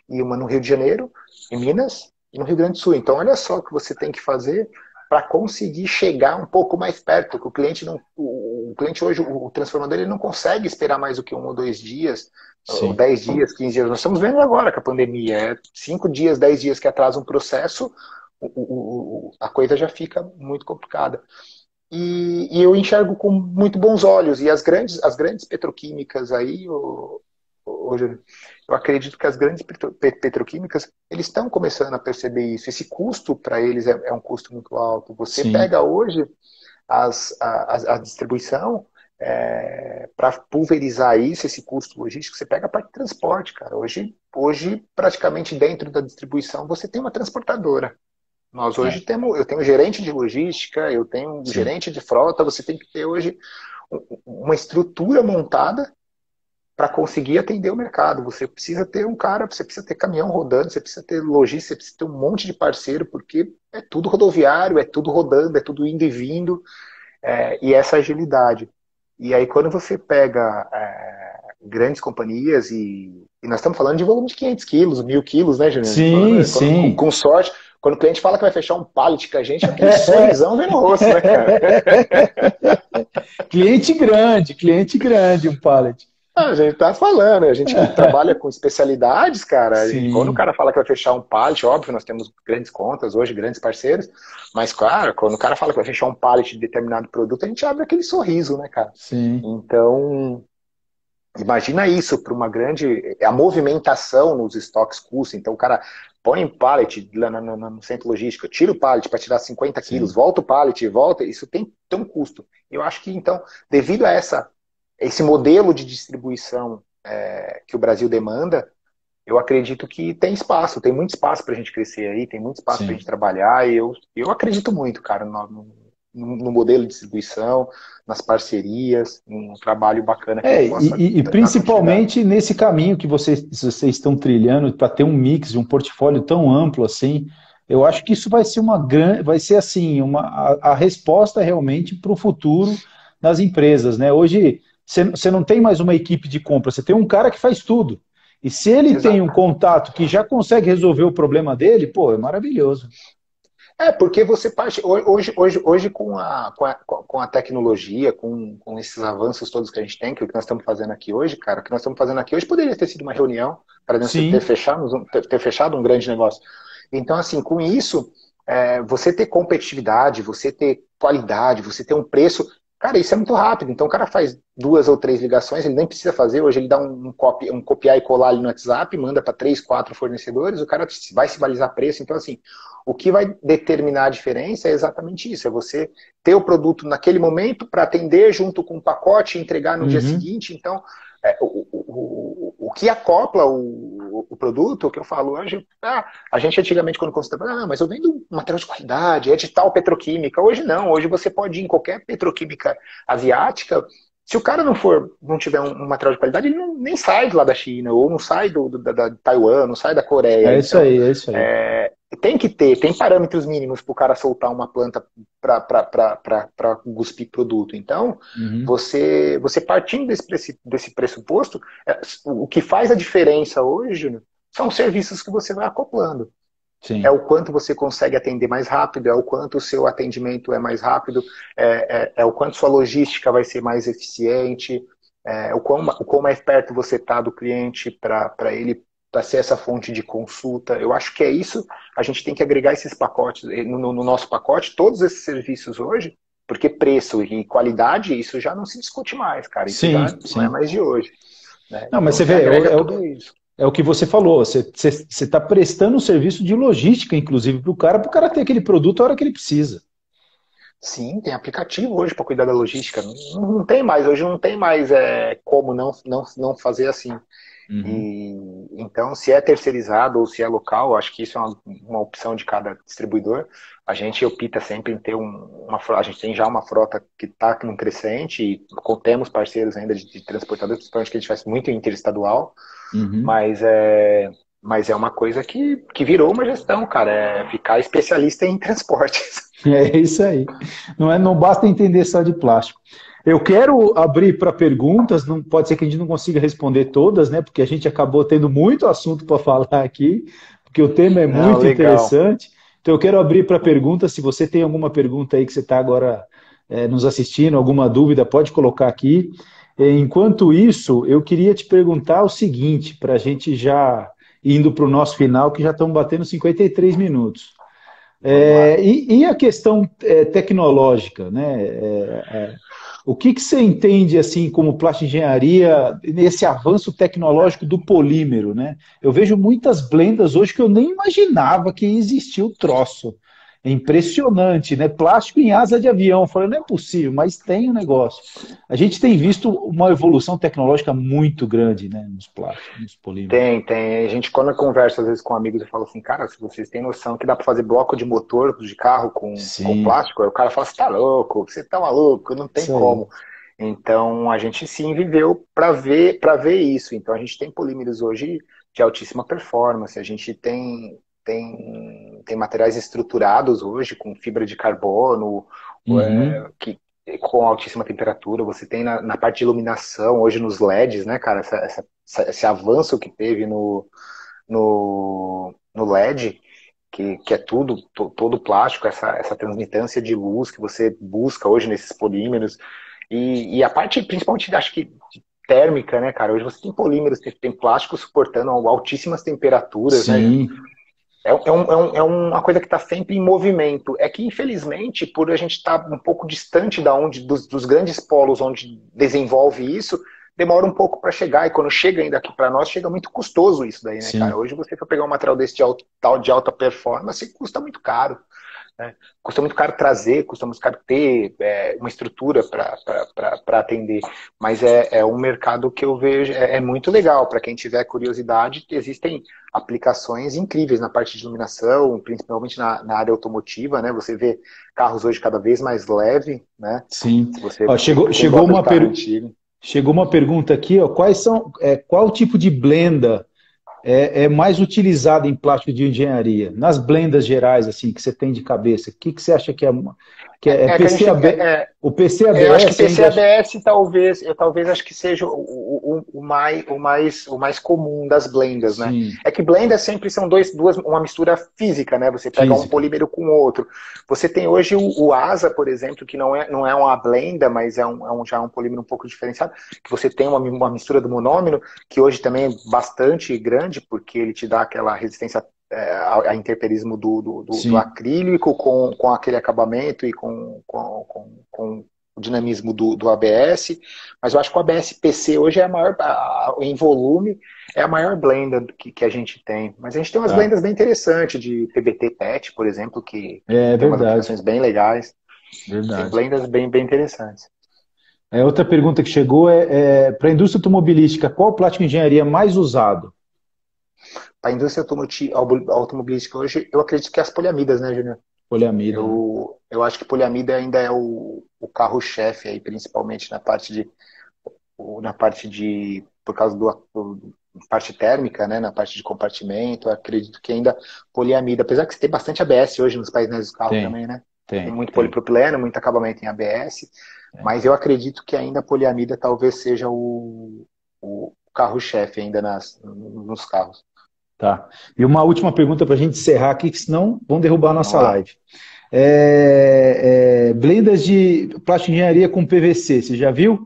e uma no Rio de Janeiro, em Minas, e no Rio Grande do Sul. Então, olha só o que você tem que fazer para conseguir chegar um pouco mais perto, que o cliente não, o cliente hoje, o transformador, ele não consegue esperar mais do que 1 ou 2 dias, ou Sim. 10 dias, 15 dias. Nós estamos vendo agora com a pandemia, 5 dias, 10 dias que atrasa um processo, a coisa já fica muito complicada. E eu enxergo com muito bons olhos. E as grandes petroquímicas aí, hoje, eu acredito que as grandes petroquímicas, eles estão começando a perceber isso. Esse custo para eles é um custo muito alto. Você Sim. pega hoje a distribuição, para pulverizar isso, esse custo logístico, você pega a parte de transporte, cara. Hoje, praticamente dentro da distribuição, você tem uma transportadora. Nós hoje É. temos, eu tenho um gerente de logística, eu tenho um Sim. gerente de frota, você tem que ter hoje uma estrutura montada para conseguir atender o mercado. Você precisa ter um cara, você precisa ter caminhão rodando, você precisa ter logística, você precisa ter um monte de parceiro, porque é tudo rodoviário, é tudo rodando, é tudo indo e vindo, e essa agilidade. E aí quando você pega grandes companhias, e nós estamos falando de volume de 500 quilos, 1.000 quilos, né, Juliano? Sim, Falando, sim. com sorte, quando o cliente fala que vai fechar um pallet com a gente, aquele sorrisão vem no rosto, né, cara? Cliente grande, um pallet. A gente tá falando, a gente que trabalha com especialidades, cara, quando o Sim, cara fala que vai fechar um pallet, óbvio, nós temos grandes contas hoje, grandes parceiros, mas, claro, quando o cara fala que vai fechar um pallet de determinado produto, a gente abre aquele sorriso, né, cara? sim, Então, imagina isso para uma grande. A movimentação nos estoques custa. Então, o cara põe um pallet lá no centro logístico, tira o pallet para tirar 50 quilos, sim, volta o pallet, volta. Isso tem um custo. Eu acho que, então, devido a esse modelo de distribuição que o Brasil demanda, eu acredito que tem espaço, tem muito espaço para a gente crescer aí, tem muito espaço para a gente sim. trabalhar. E eu acredito muito, cara, no modelo de distribuição, nas parcerias, um trabalho bacana que a gente possa E dar continuidade. principalmente nesse caminho que vocês estão trilhando para ter um mix, um portfólio tão amplo assim, eu acho que isso vai ser uma grande, vai ser assim, a resposta realmente para o futuro das empresas, né? Hoje você não tem mais uma equipe de compra, você tem um cara que faz tudo. E se ele tem um Exato. contato que já consegue resolver o problema dele, pô, é maravilhoso. Porque você parte. Hoje com a tecnologia, com esses avanços todos que a gente tem, que o que nós estamos fazendo aqui hoje, cara, o que nós estamos fazendo aqui hoje poderia ter sido uma reunião para ter Sim, fechado, ter fechado um grande negócio. Então, assim, com isso, você ter competitividade, você ter qualidade, você ter um preço. Cara, isso é muito rápido. Então, o cara faz 2 ou 3 ligações, ele nem precisa fazer. Hoje, ele dá um copiar e colar ali no WhatsApp, manda para 3, 4 fornecedores, o cara vai se balizar preço. Então, assim, o que vai determinar a diferença é exatamente isso: é você ter o produto naquele momento para atender junto com o pacote e entregar no dia uhum, seguinte. Então, o que acopla o produto, o que eu falo hoje, a gente antigamente quando consultava, mas eu vendo material de qualidade, é de tal petroquímica. Hoje não, hoje você pode ir em qualquer petroquímica asiática, se o cara não tiver um material de qualidade, ele nem sai de lá da China, ou não sai da Taiwan, não sai da Coreia. é isso Então, aí, é isso aí. tem parâmetros mínimos para o cara soltar uma planta para cuspir produto. Então, Uhum, você partindo desse pressuposto, o que faz a diferença hoje, Júnior, são os serviços que você vai acoplando. É sim. o quanto você consegue atender mais rápido, é o quanto o seu atendimento é mais rápido, é o quanto sua logística vai ser mais eficiente, o quão mais perto você está do cliente para ele para ser essa fonte de consulta. Eu acho que é isso, a gente tem que agregar esses pacotes, no nosso pacote, todos esses serviços hoje, porque preço e qualidade, isso já não se discute mais, cara, isso já Sim, não é sim. mais de hoje. Né? Não, mas Então você você vê, agrega tudo isso. é o que você falou, você está prestando um serviço de logística, inclusive, para o cara ter aquele produto a hora que ele precisa. Sim, tem aplicativo hoje para cuidar da logística. Não tem mais, hoje não tem mais como não fazer assim. Uhum. E então, se é terceirizado ou se é local, acho que isso é uma opção de cada distribuidor. A gente opta sempre em ter uma frota. A gente tem já uma frota que está num crescente e temos parceiros ainda de transportadores, principalmente que a gente faz muito interestadual, Uhum. mas é uma coisa que virou uma gestão, cara. É ficar especialista em transportes. É isso aí. Não basta entender só de plástico. Eu quero abrir para perguntas, não pode ser que a gente não consiga responder todas, né? Porque a gente acabou tendo muito assunto para falar aqui, porque o tema é Não, muito legal. interessante. Então eu quero abrir para perguntas. Se você tem alguma pergunta aí que você está agora nos assistindo, alguma dúvida, pode colocar aqui. Enquanto isso, eu queria te perguntar o seguinte, para a gente já indo para o nosso final, que já estamos batendo 53 minutos. Vamos lá. E a questão tecnológica, né? O que você entende assim como plástico engenharia nesse avanço tecnológico do polímero, né? Eu vejo muitas blendas hoje que eu nem imaginava que existia o troço. É impressionante, né? Plástico em asa de avião. Eu falei, não é possível, mas tem um negócio. A gente tem visto uma evolução tecnológica muito grande, né? Nos plásticos, nos polímeros. Tem. A gente, quando conversa às vezes com amigos, eu falo assim, cara, se vocês têm noção que dá para fazer bloco de motor de carro com Sim, plástico, aí o cara fala, você tá louco, você tá maluco, não tem isso aí. como. Então, a gente sim viveu para ver isso. Então, a gente tem polímeros hoje de altíssima performance, a gente tem materiais estruturados hoje com fibra de carbono, Uhum. que com altíssima temperatura, você tem na parte de iluminação, hoje nos LEDs, né, cara, esse avanço que teve no LED, que é todo plástico, essa transmitância de luz que você busca hoje nesses polímeros, e a parte, principalmente, acho que térmica, né, cara, hoje você tem polímeros, tem plástico suportando altíssimas temperaturas, né, Sim. é uma coisa que está sempre em movimento. É que, infelizmente, por a gente estar um pouco distante dos grandes polos onde desenvolve isso, demora um pouco para chegar. E quando chega ainda aqui para nós, chega muito custoso isso daí, né, cara? Sim. Hoje você for pegar um material desse de alta performance, custa muito caro. né? Custa muito caro trazer, custa muito caro ter uma estrutura para atender, mas é um mercado que eu vejo, é muito legal, para quem tiver curiosidade, existem aplicações incríveis na parte de iluminação, principalmente na área automotiva, né? Você vê carros hoje cada vez mais leve, né? Sim. Se você, Ó, quem chegou gosta de uma, carro antigo. chegou uma pergunta aqui, ó, qual tipo de blenda é mais utilizado em plástico de engenharia? Nas blendas gerais, assim, que você tem de cabeça, o que, que você acha que é Que a gente, PCAB? O eu acho que PCABS ainda... PCABS talvez acho que seja o mais comum das blendas, né? Sim, É que blendas sempre são uma mistura física, né? Você pega um física. polímero com outro. Você tem hoje o ASA, por exemplo, que não é uma blenda, mas já é um polímero um pouco diferenciado, que você tem uma mistura do monômero, que hoje também é bastante grande, porque ele te dá aquela resistência a interperismo do Sim, acrílico com aquele acabamento e com o dinamismo do ABS, mas eu acho que o ABS PC hoje é a maior, em volume, é a maior blenda que a gente tem. Mas a gente tem umas tá. blendas bem interessantes, de PBT PET, por exemplo, que É tem umas verdade, aplicações bem legais. Tem verdade. blendas bem interessantes. Outra pergunta que chegou para a indústria automobilística, qual plástico de engenharia mais usado? A indústria automobilística hoje, eu acredito que é as poliamidas, né, Júnior? Poliamida, né? Eu acho que poliamida ainda é o carro-chefe aí, principalmente na parte de por causa do parte térmica, né, na parte de compartimento, eu acredito que ainda poliamida, apesar que tem bastante ABS hoje nos painéis do carro Tem, também, né? Tem tem, muito tem. polipropileno, muito acabamento em ABS, Tem. mas eu acredito que ainda a poliamida talvez seja o carro-chefe ainda nos carros. Tá. E uma última pergunta para a gente encerrar aqui, que senão vão derrubar a Vamos nossa lá. live. Blendas de plástico de engenharia com PVC, você já viu?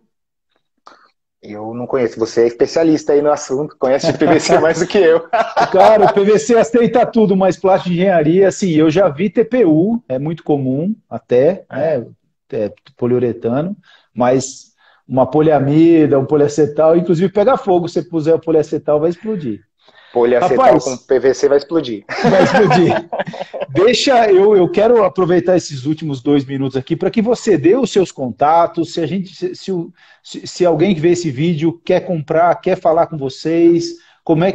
Eu não conheço, você é especialista aí no assunto, conhece de PVC mais do que eu. Cara, o PVC aceita tudo, mas plástico de engenharia, assim, eu já vi TPU, é muito comum até, É. né? Poliuretano, mas uma poliamida, um poliacetal, inclusive pega fogo, se você puser o poliacetal, vai explodir. Poliacetal com Rapaz, PVC vai explodir. vai explodir. Eu quero aproveitar esses últimos 2 minutos aqui para que você dê os seus contatos. Se alguém que vê esse vídeo quer comprar, quer falar com vocês, como é